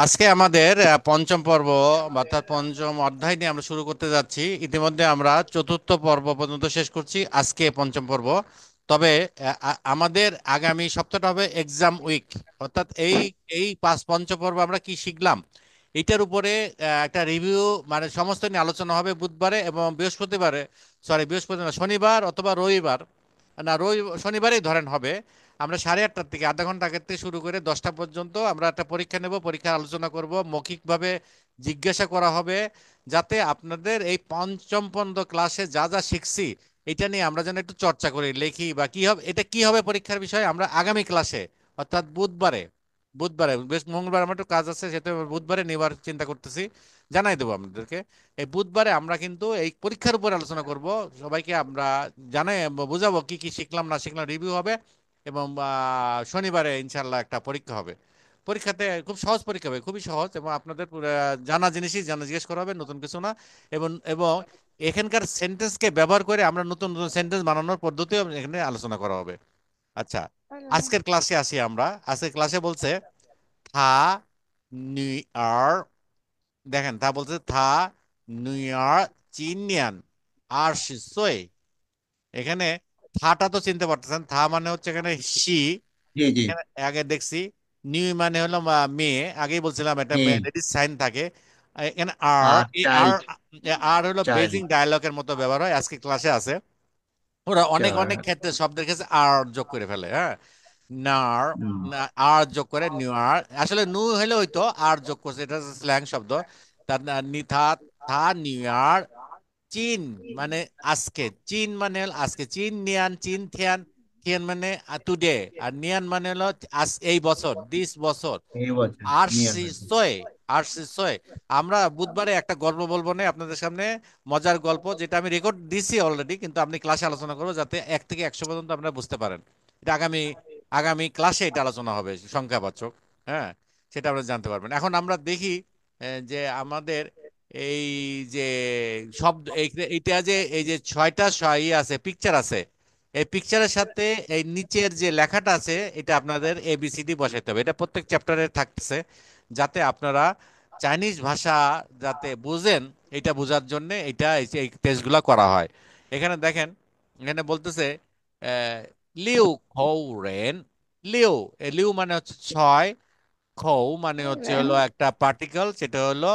আজকে আমাদের পঞ্চম পর্ব অর্থাৎ পঞ্চম অধ্যায় নিয়ে আমরা শুরু করতে যাচ্ছি। ইতিমধ্যে আমরা চতুর্থ পর্ব পর্যন্ত শেষ করছি, আজকে পঞ্চম পর্ব। তবে আমাদের আগামী সপ্তাহটা হবে এক্সাম উইক, অর্থাৎ এই এই পঞ্চম পর্ব আমরা কি শিখলাম এটার উপরে একটা রিভিউ, মানে সমস্ত নিয়ে আলোচনা হবে বুধবারে এবং বৃহস্পতিবারে। বৃহস্পতি না, শনিবার অথবা রবিবার। না, শনিবারেই ধরেন হবে। আমরা 8:30 থেকে আধা ঘন্টা আগের থেকে শুরু করে 10টা পর্যন্ত আমরা একটা পরীক্ষা নেব, পরীক্ষার আলোচনা করব, মৌখিকভাবে জিজ্ঞাসা করা হবে, যাতে আপনাদের এই পঞ্চম পর্যন্ত ক্লাসে যা যা শিখছি এটা নিয়ে আমরা যেন একটু চর্চা করি, লিখি বা কি হবে, এটা কি হবে পরীক্ষার বিষয় আমরা আগামী ক্লাসে অর্থাৎ বুধবারে। বেশ, মঙ্গলবার আমার একটু কাজ আছে, সেটা বুধবারে নেবার চিন্তা করতেছি, জানাই দেবো আপনাদেরকে। এই বুধবারে আমরা কিন্তু এই পরীক্ষার উপর আলোচনা করব। সবাইকে আমরা জানাই, বুঝাবো কি কি শিখলাম না শিখলাম, রিভিউ হবে। এবং শনিবারে ইনশাল্লাহ একটা পরীক্ষা হবে। পরীক্ষাতে খুব সহজ পরীক্ষা হবে, খুবই সহজ, এবং আপনাদের জানা জিনিসই জানা জিজ্ঞেস করা হবে, নতুন কিছু না। এবং এখানকার সেন্টেন্সকে ব্যবহার করে আমরা নতুন নতুন সেন্টেন্স বানানোর পদ্ধতিও এখানে আলোচনা করা হবে। আচ্ছা, আজকের ক্লাসে আসি আমরা। আজকের ক্লাসে বলছে থা নিউ ইয়ার। দেখেন, তা বলছে থা নিউ ইয়ার চিনিয়ান আর সই। এখানে থাটা তো চিনতে পারতেছেন, থা মানে হচ্ছে এখানে সি। জি জি। এখানে আগে দেখছি নিউ মানে হলো মেয়ে, আগেই বলছিলাম এটা হ্যাঁ। লেডিস সাইন থাকে। এখানে আর, এই আর, চাইল্ড। আর হলো চাইল্ড। বেজিং ডায়ালগের মতো ব্যবহার হয়, আজকে ক্লাসে আছে। ওরা অনেক অনেক ক্ষেত্রে শব্দের ক্ষেত্রে আর যোগ করে ফেলে, হ্যাঁ। নার, আর যোগ করে নিউ আর, আসলে নু হলে হয়তো আর যোগ করছে, এটা স্ল্যাং শব্দ। তার নিথা, থা নিউ ইয়ার চীন মানে আজকে, চীন মানে হলো আজকে, চীন নিয়ান, চীন থিয়ান। থিয়ান মানে টুডে, আর নিয়ান মানে হলো আজ, এই বছর, দিস বছর। এই বছর আর নিয়ে শীর্ষয়, আর শীর্ষয়। আমরা বুধবারে একটা গল্প বলবো না আপনাদের সামনে, মজার গল্প, যেটা আমি রেকর্ড দিছি অলরেডি, কিন্তু আপনি ক্লাসে আলোচনা করবো যাতে 1 থেকে 100 পর্যন্ত আপনারা বুঝতে পারেন। এটা আগামী আগামী ক্লাসে এটা আলোচনা হবে, সংখ্যাবাচক। হ্যাঁ, সেটা আপনারা জানতে পারবেন। এখন আমরা দেখি যে আমাদের এই যে শব্দ এইটা যে এই যে 6টা আছে, পিকচার আছে। এই পিকচারের সাথে এই নিচের যে লেখাটা আছে এটা আপনাদের এবিসিডি বসাইতে হবে, এটা প্রত্যেক চ্যাপ্টারে থাকতেছে, যাতে আপনারা চাইনিজ ভাষা যাতে বুঝেন, এটা বোঝার জন্য এটা এই টেস্টগুলো করা হয়। এখানে দেখেন, এখানে বলতেছে লিউ খৌ রেন। লিউ, লিউ মানে হচ্ছে 6, খৌ মানে হচ্ছে হলো একটা পার্টিকেল, সেটা হলো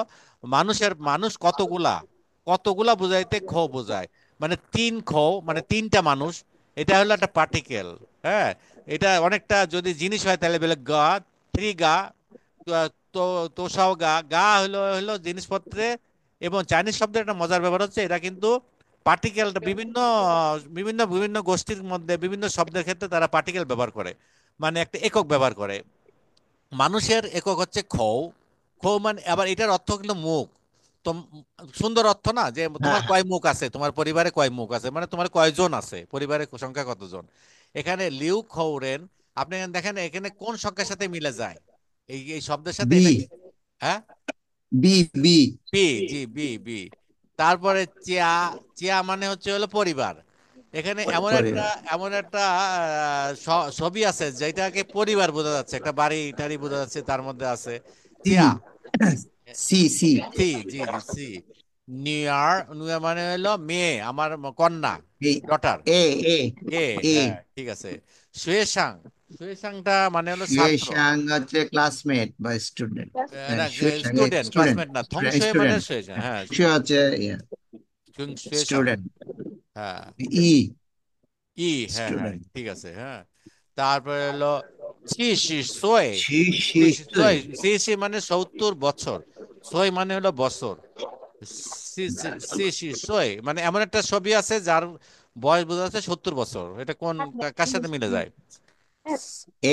মানুষ কতগুলা, কতগুলা বোঝাইতে খৌ বোঝায়। মানে 3 খৌ মানে 3টা মানুষ, এটা হলো একটা পার্টিকেল। হ্যাঁ, এটা অনেকটা যদি জিনিস হয় তাহলে বলে গা, 3 গা। তো তোষাও গা, গা হলো হলো জিনিসপত্রে। এবং চাইনিজ শব্দের একটা মজার ব্যাপার হচ্ছে এটা কিন্তু পার্টিকেলটা বিভিন্ন বিভিন্ন বিভিন্ন গোষ্ঠীর মধ্যে বিভিন্ন শব্দের ক্ষেত্রে তারা পার্টিকেল ব্যবহার করে, মানে একটা একক ব্যবহার করে। মানুষের একক হচ্ছে খৌ। খৌ মানে আবার এটার অর্থ কিন্তু মুখ। তো সুন্দর অর্থ না, যে তোমার হ্যাঁ। কয় মুখ আছে, তোমার পরিবারে কয় মুখ আছে, মানে তোমার কয়জন আছে, পরিবারের সংখ্যা কতজন। এখানে লিউ খৌরেন, আপনি এখানে দেখেন এখানে কোন সংখ্যার সাথে মিলে যায়, এই এই শব্দের সাথে বি। এটা। হ্যাঁ, বি। বি। বি, জি, বি, বি। তারপরে চিয়া, চিয়া মানে হচ্ছে হলো পরিবার। এখানে পরিবার। এমন একটা ছবি আছে যেটাকে পরিবার বোঝা যাচ্ছে, একটা বাড়ি টাড়ি বোঝা যাচ্ছে, তার মধ্যে আছে সি। চিয়া। সি সি। সি, জি, জি, সি। নিয়ার, নিয়ার মানে হলো মেয়ে, আমার কন্যা, এ। ডটার। এ। এ। এ, এ। হ্যাঁ, ঠিক আছে। শুয়েশাং, শুয়েশাংটা মানে হলো ছাত্র। শুয়েশাং হচ্ছে ক্লাসমেট বা স্টুডেন্ট। না, শুয়েশাং স্টুডেন্ট, স্টুডেন্ট। ক্লাসমেট না, থং স্টুডেন্ট শুয়ে মানে স্টুডেন্ট। শুয়েশাং, হ্যাঁ। সে হচ্ছে শুয়েশাং, স্টুডেন্ট। হ্যাঁ। ই। ই, হ্যাঁ, হ্যাঁ, স্টুডেন্ট। ঠিক আছে, হ্যাঁ। তারপরে হলো চি শি সোয়। সি সি চি শি সুই। সোয়, সি শি মানে 70 বছর, সোয় মানে হলো বছর। সি সি সি শি সোয় মানে এমন একটা ছবি আছে যার বয়স বোঝা যাচ্ছে 70 বছর, এটা কোন কার সাথে মিলে যায়?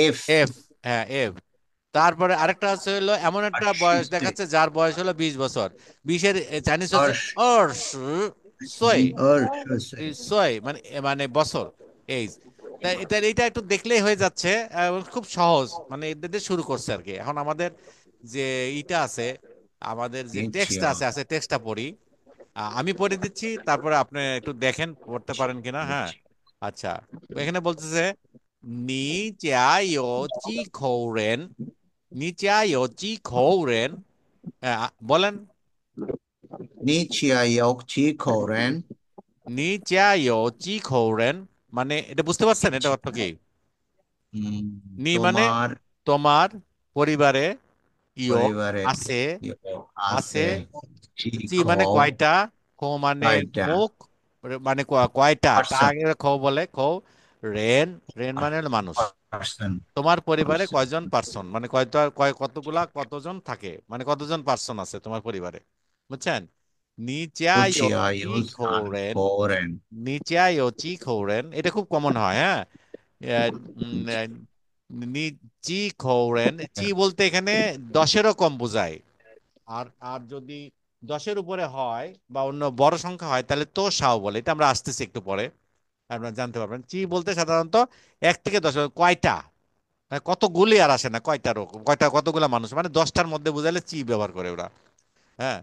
এফ। এফ, হ্যাঁ, এফ। তারপরে আরেকটা আছে হলো এমন একটা বয়স অসুস্থ। দেখাচ্ছে যার বয়স হলো 20 বছর। 20-এর চাইনিজ হচ্ছে অর্শ। অর্শ সোয়। ওর সুই। ছয় মানে মানে বছর, এইজ। তাই এটা এইটা একটু দেখলেই হয়ে যাচ্ছে। খুব সহজ, মানে এদের দিয়ে শুরু করছে আর কি। এখন আমাদের যে ইটা আছে, আমাদের যে টেক্সট নিচ্ছিও। আছে আছে টেক্সটটা পড়ি। আমি পড়ে দিচ্ছি, তারপরে আপনি একটু দেখেন পড়তে পারেন কিনা, হ্যাঁ। আচ্ছা, এখানে বলতেছে নি চিয়া ইয়ো চি খৌ রেন 你家有几口人? বলেন। 你家有几口人？你家有几口人? মানে এটা বুঝতে পারছেন এটা অর্থ কি? হুম, নি মানে তোমার তোমার পরিবারে, ইয়ো পরিবারে আছে, আছে আছে। জি চি মানে খো কয়টা, খো মানে কয়টা মুখ, মানে কয়টা, তা পার্সন? আগে খো বলে খো। রেন, রেন মানে হলো মানুষ। পার্সন তোমার পরিবারে পার্সন কয়জন পার্সন, মানে কতগুলা কতজন থাকে, মানে কতজন পার্সন আছে তোমার পরিবারে, বুঝছেন? নিচাইও চি 不只要有 খোরেন, 口人 নিচাইও চি খোরেন, এটা খুব কমন হয়, হ্যাঁ। আহ, উম, আহ, নি চি খোরেন, চি বলতে এখানে 10-এরও কম বোঝায়। আর আর যদি 10-এর উপরে হয় বা অন্য বড় সংখ্যা হয় তাহলে তো সাও বলে, এটা আমরা আসতেছি একটু পরে, আপনারা জানতে পারবেন। চি বলতে সাধারণত 1 থেকে 10 কয়টা, কতগুলি আর আসে না, কয়টা রকম, কয়টা কতগুলা মানুষ, মানে 10টার মধ্যে বুঝাইলে চি ব্যবহার করে ওরা, হ্যাঁ।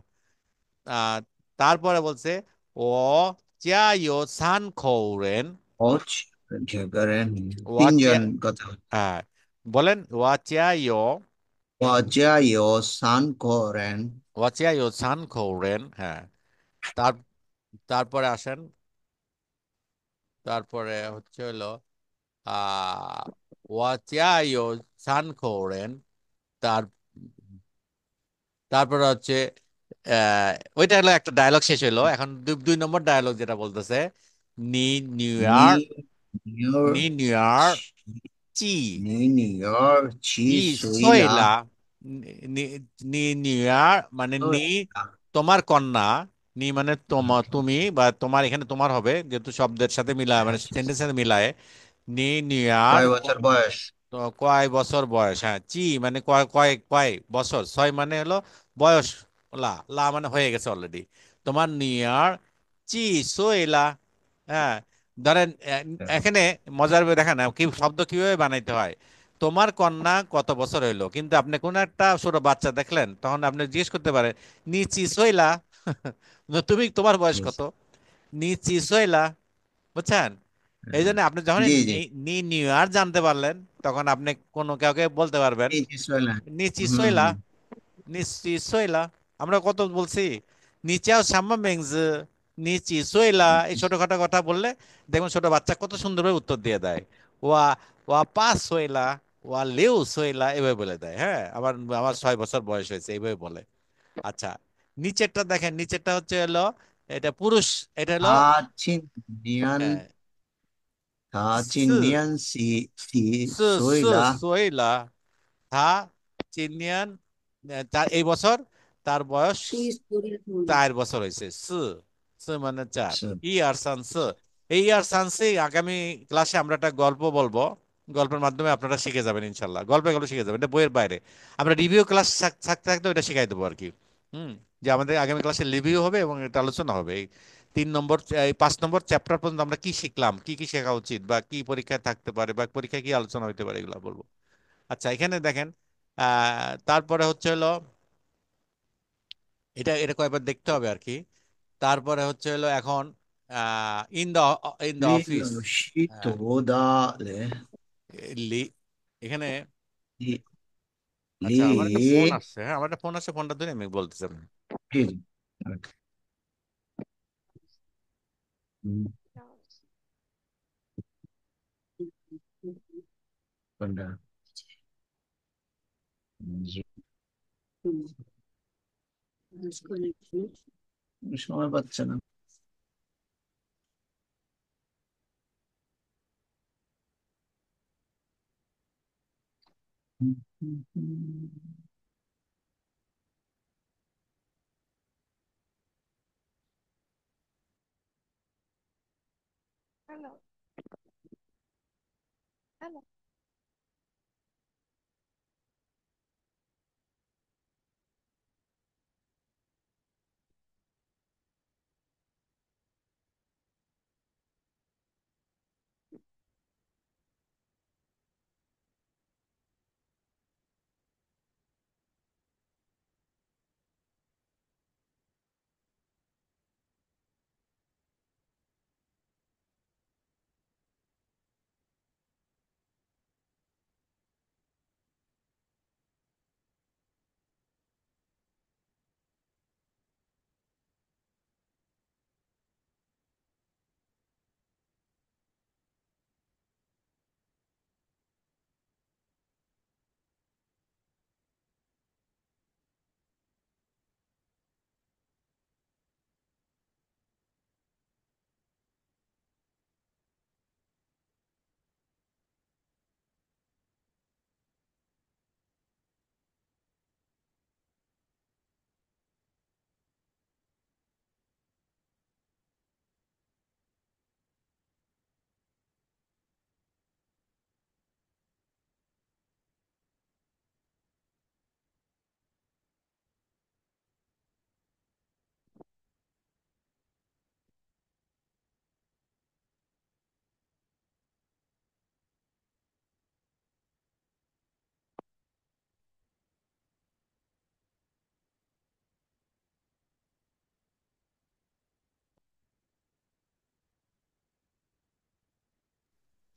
আহ, তারপরে বলছে ও চিয়াইও সান খৌরেন, তিনজন ওয়াচিয়া, কথা। হ্যাঁ, বলেন ওয়াচিয়াইও, 我家有3口人，ওয়াচিয়াইও সান খৌরেন, হ্যাঁ। তার তারপরে আসেন, তারপরে হচ্ছে হলো আহ ওয়াচিয়াইও সান খৌরেন, তার তারপরে হচ্ছে আহ ওইটা হলো একটা ডায়লগ শেষ হলো, এখন 2 নম্বর ডায়লগ যেটা বলতেছে, নি নিউ ইয়ার, 你 নিউ ইয়ার จีই 女儿几岁了？সইলা, নি নি নিউ ইয়ার মানে নি 对了，তোমার কন্যা, নি মানে তুমি বা তোমার, এখানে তোমার হবে যেহেতু শব্দের সাথে মিলায়, মানে সেন্টেন্সের সাথে মিলায়। নি নিউ ইয়ার, কয় বছর বয়স? তো কয় বছর বয়স, হ্যাঁ। চি মানে কয় কয় কয় বছর, ছয় মানে হলো বয়স, লা লা মানে হয়ে গেছে অলরেডি। তোমার নিয়ার চি সোয়েলা, হ্যাঁ। ধরেন এখানে মজার ব্যাপার দেখেন না, কি শব্দ কিভাবে বানাইতে হয়। তোমার কন্যা কত বছর হইলো, কিন্তু আপনি কোন একটা ছোট বাচ্চা দেখলেন, তখন আপনি জিজ্ঞেস করতে পারেন নি চি সোয়েলা, তুমি তোমার বয়স কত, নি চি সোয়েলা, বুঝছেন? এই জন্য আপনি যখন জি জি, নি নিউ ইয়ার জানতে পারলেন, তখন আপনি কোনো কাউকে বলতে পারবেন এই যে চলে। নিচি হুম, সইলা, নিচি সইলা। আমরা কত বলছি, নিচেও সাম্মা মেংজ, নিচি সইলা, এই ছোটখাটো কথা বললে দেখুন ছোট বাচ্চা কত সুন্দরভাবে উত্তর দিয়ে দেয়। ওয়া ওয়া পাস সইলা, ওয়া লেউ সইলা, এভাবে বলে দেয়, হ্যাঁ। আমার আমার 6 বছর বয়স হয়েছে, এইভাবে বলে। আচ্ছা, নিচেরটা দেখেন, নিচেরটা হচ্ছে হলো এটা পুরুষ, এটা হলো 他今年 আহ, 是他今年几岁了？সইলা, হা চিনিয়ান, তার এই বছর তার বয়স 4 বছর হয়েছে। মানে 4, 是，ইয়ার সানস। এই ইয়ার সানসে আগামী ক্লাসে আমরা একটা গল্প বলবো, গল্পের মাধ্যমে আপনারা শিখে যাবেন ইনশাল্লাহ, গল্পে গল্প শিখে যাবেন, এটা বইয়ের বাইরে। আমরা রিভিউ ক্লাস থাকতে থাকতে ওটা শিখাই দেবো আর কি। হুম, যে আমাদের আগামী ক্লাসে রিভিউ হবে এবং এটা আলোচনা হবে এই 3 নম্বর, এই 5 নম্বর চ্যাপ্টার পর্যন্ত আমরা কি শিখলাম, কি কি শেখা উচিত, বা কি পরীক্ষায় থাকতে পারে, বা পরীক্ষায় কি আলোচনা হতে পারে, এগুলো বলবো। আচ্ছা, এখানে দেখেন তারপরে হচ্ছে হলো এটা এটা কয়েকবার দেখতে হবে আর কি। তারপরে হচ্ছে হলো এখন in the in the office, 你有许多的人，এখানে। 你 আচ্ছা, আমার একটা ফোন 你 আসছে, হ্যাঁ, আমার একটা ফোন আসছে, ফোনটা ধরে আমি বলতেছি আপনাকে। 这嗯，等着，সময় পাচ্ছে না। Hello, hello.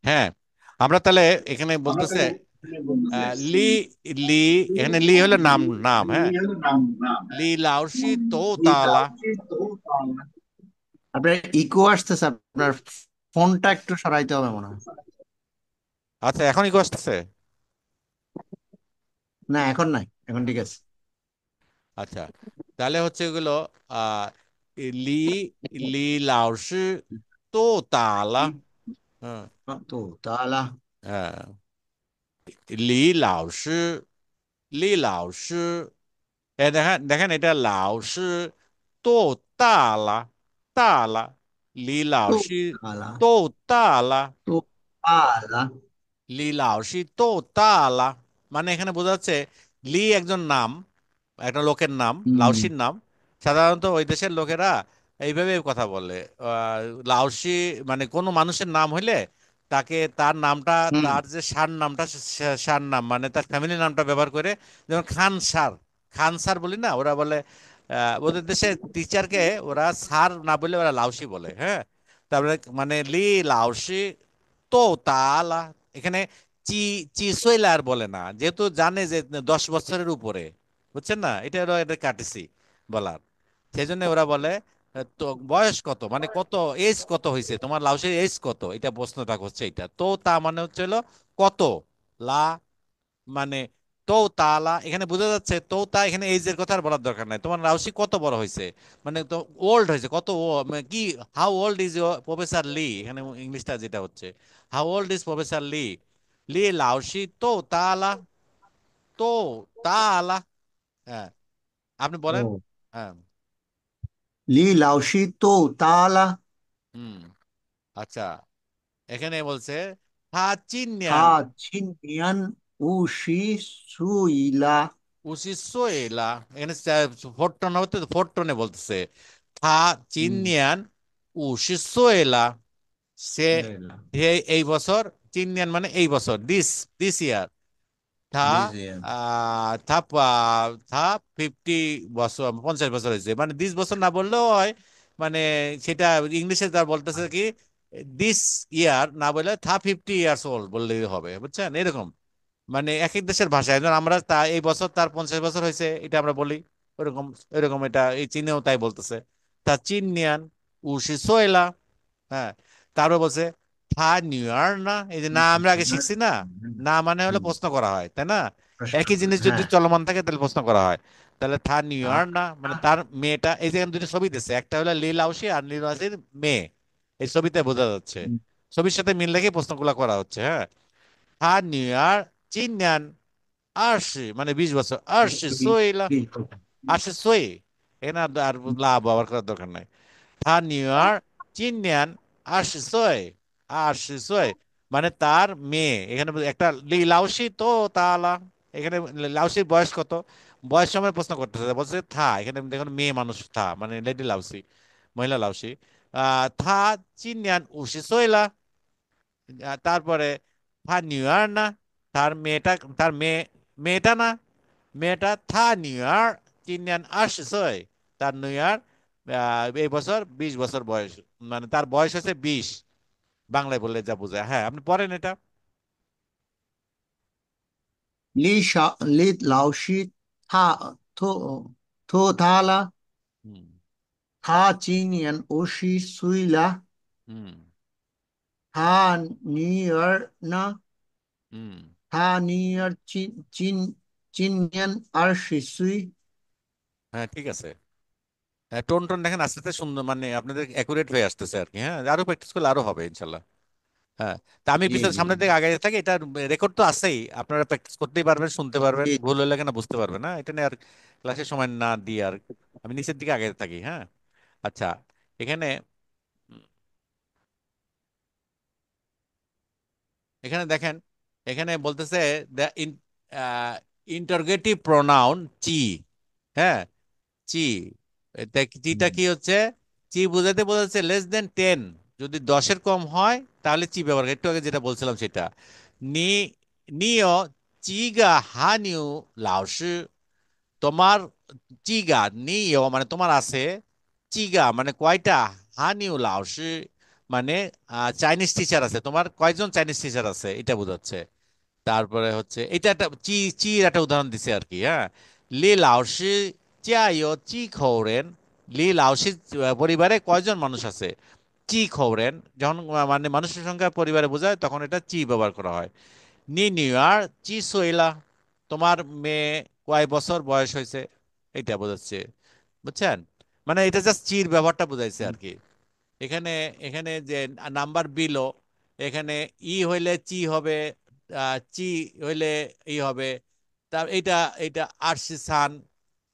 হ্যাঁ, আমরা তাহলে এখানে আমরা বলতেছে তাহলে এখানে বলতেছে লি, লি, এখানে লি হলো নাম, নাম, হ্যাঁ। লি লাউসি তো তালা। আপনার ইকো আসতেছে, আপনার ফোনটা একটু সরাইতে হবে মনে হয়। আচ্ছা, এখনই কষ্টছে। না, এখন নাই, এখন ঠিক আছে। আচ্ছা, তাহলে হচ্ছে এগুলো আহ লি, লি লাউসি তো তালা। হ্যাঁ, তো তাহলে হ্যাঁ, লি লাউসি, লি লাউসি, দেখেন দেখেন, এটা লাউসি তো তালা, তালা, লি তো লাউসি তাহলে তো তালা, তো তাহলে লি লাওসি তো তা আলা। মানে এখানে বোঝা যাচ্ছে লি একজন নাম, একটা লোকের নাম, হুম লাওসির নাম। সাধারণত ওই দেশের লোকেরা এইভাবে কথা বলে। লাওসি মানে কোনো মানুষের নাম হইলে তাকে তার নামটা, হুম তার যে সার নামটা, সার নাম মানে তার ফ্যামিলি নামটা ব্যবহার করে। যেমন খান স্যার, খান স্যার বলি না, ওরা বলে ওদের দেশে টিচারকে ওরা স্যার না বলে ওরা লাউসি বলে, হ্যাঁ। তারপরে মানে লি লাউসি তো তালা, এখানে চি, চিসোইলা আর বলে না, যেহেতু জানে যে 10 বছরের উপরে, বুঝছেন না, এটা হলো এটা কাটিসি বলার। সেই জন্য ওরা বলে তো বয়স কত, মানে কত, এজ কত হয়েছে তোমার, লাউসের এজ কত, এটা প্রশ্নটা হচ্ছে। এটা তো তা মানে হচ্ছে হলো কত, লা মানে তো তালা, এখানে বোঝা যাচ্ছে তো তা, এখানে এইজের কথা আর বলার দরকার নাই। তোমার রাউসি কত বড় হয়েছে, মানে তো ওল্ড হয়েছে কত, মানে কি, হাউ ওল্ড ইজ প্রফেসর লি, এখানে ইংলিশটা যেটা হচ্ছে, হাউ ওল্ড ইজ প্রফেসর লি, লি লাউসি তো তালা, তো তালা। হ্যাঁ, আপনি বলেন। ও হ্যাঁ। লি লাউসি তো তাহলে হুম। আচ্ছা, এখানে বলছে হা চিনিয়ান থা ছিন মিয়ান উ শি সুইলা উসিসোয়েলা, এখানে ফোর টোন হতে, ফোর টোনে বলতেছে থা হুম চিনিয়ান উসিসোয়েলা, সে সুইলা এই বছর, চিনিয়ান মানে এই বছর, দিস, দিস ইয়ার, থা দিজিয়ান থা থা 50 বছর, 50 বছর হয়েছে, মানে 20 বছর না বললেও হয়। মানে সেটা ইংলিশে তার বলতেছে কি, দিস ইয়ার না বলে থা 50 ইয়ার্স ওল্ড বললেই হবে, বুঝছেন, এরকম। মানে এক এক দেশের ভাষায়, যেমন আমরা তা এই বছর তার 50 বছর হয়েছে এটা আমরা বলি, ওরকম, এরকম এটা এই চীনেও তাই বলতেছে, তা চিনিয়ান উশি সোয়েলা। হ্যাঁ, তারপর বলছে থা নিউ ইয়ার না, এই যে না আমরা আগে শিখছি না, না মানে হলে হুম, প্রশ্ন করা হয়, তাই না? প্রশ্ন একই জিনিস যদি হ্যাঁ চলমান থাকে তাহলে প্রশ্ন করা হয়। তাহলে থা নিউ ইয়ার না মানে আচ্ছা। তার মেয়েটা, এই যে এখানে দুটো ছবি দিচ্ছে, একটা হলো লীল আউসি আর লীল আউসির মেয়ে, এই ছবিতে বোঝা যাচ্ছে। হুম, ছবির সাথে মিল রেখে প্রশ্নগুলো করা হচ্ছে, হ্যাঁ। থা নিউ ইয়ার চিনিয়ান আশি মানে 20 বছর, আশি সইলা, আশি সই, এখানে আর লা ব্যবহার করার দরকার নাই। থা নিউ ইয়ার চিনিয়ান আশি সই, আশি সই মানে তার মেয়ে, এখানে একটা লাউসি তো তালা, এখানে লাউসির বয়স কত, বয়স সময় প্রশ্ন করতেছে, বলছে থা, এখানে দেখুন মেয়ে মানুষ থা মানে লেডি লাউসি, মহিলা লাউসি। থা চিনিয়ান উশি সইলা, তারপরে থা নিউ ইয়ার না, তার মেয়েটা, তার মেয়ে, মেয়েটা না, মেয়েটা থা নিউ ইয়ার চিনিয়ান আসছে, তার নিউ ইয়ার এই বছর 20 বছর বয়স, মানে তার বয়স হচ্ছে 20, বাংলায় বললে যা বোঝায়। হ্যাঁ, আপনি পড়েন এটা। লি শা লি লাউসি থা থো থো তাহলে হুম, থা চিনিয়ান ও শি সুইলা হুম, থা নিউ ইয়ার না হুম। থা নিউ ইয়ার চিন চিনিয়ান আর শিশুই হ্যাঁ, ঠিক আছে। হ্যাঁ, টোন টোন দেখেন আস্তে আস্তে সুন্দর, মানে আপনাদের অ্যাকুরেট হয়ে আসতেছে আর কি। হ্যাঁ, আরো প্র্যাকটিস করলে আরো হবে ইনশাল্লাহ। হ্যাঁ, তা আমি জি পিছনে জি সামনের দিকে আগাই থাকি, এটা রেকর্ড তো আছেই, আপনারা প্র্যাকটিস করতেই পারবেন, শুনতে পারবেন, জি ভুল হলে কেন বুঝতে পারবেন না, এটা নিয়ে আর ক্লাসের সময় না দিয়ে আর আমি নিচের দিকে আগাই থাকি। হ্যাঁ। আচ্ছা, এখানে এখানে দেখেন, এখানে বলতেছে দ্য ইন্টারগেটিভ প্রোনাউন চি, হ্যাঁ, চি, চিটা হুম। কি হচ্ছে, চি বুঝাতে বোঝাচ্ছে লেস দেন 10, যদি 10-এর কম হয় তাহলে চি ব্যবহার করে, একটু আগে যেটা বলছিলাম সেটা। নি, নিও চিগা হানিউ লাওসি, তোমার চিগা, নিও মানে তোমার আছে, চিগা মানে কয়টা, হানিউ লাওসি মানে চাইনিজ টিচার আছে, তোমার কয়জন চাইনিজ টিচার আছে এটা বোঝাচ্ছে। তারপরে হচ্ছে এটা একটা চি, চির একটা উদাহরণ দিছে আর কি, হ্যাঁ। লি লাওশি জিয়াও জি খৌরেন, লি লাওশি পরিবারে কয়জন মানুষ আছে, চি খৌরেন যখন মানে মানুষের সংখ্যা পরিবারে বোঝায় তখন এটা চি ব্যবহার করা হয়। নি নিউ ইয়ার চি সইলা, তোমার মেয়ে কয় বছর বয়স হয়েছে, এটা বোঝাচ্ছে, বুঝছেন। মানে এটা জাস্ট চির ব্যবহারটা বোঝাইছে আর কি। এখানে এখানে যে নাম্বার বিলো, এখানে ই হইলে চি হবে, চি হইলে ই হবে। তার এইটা এইটা আরশি সান,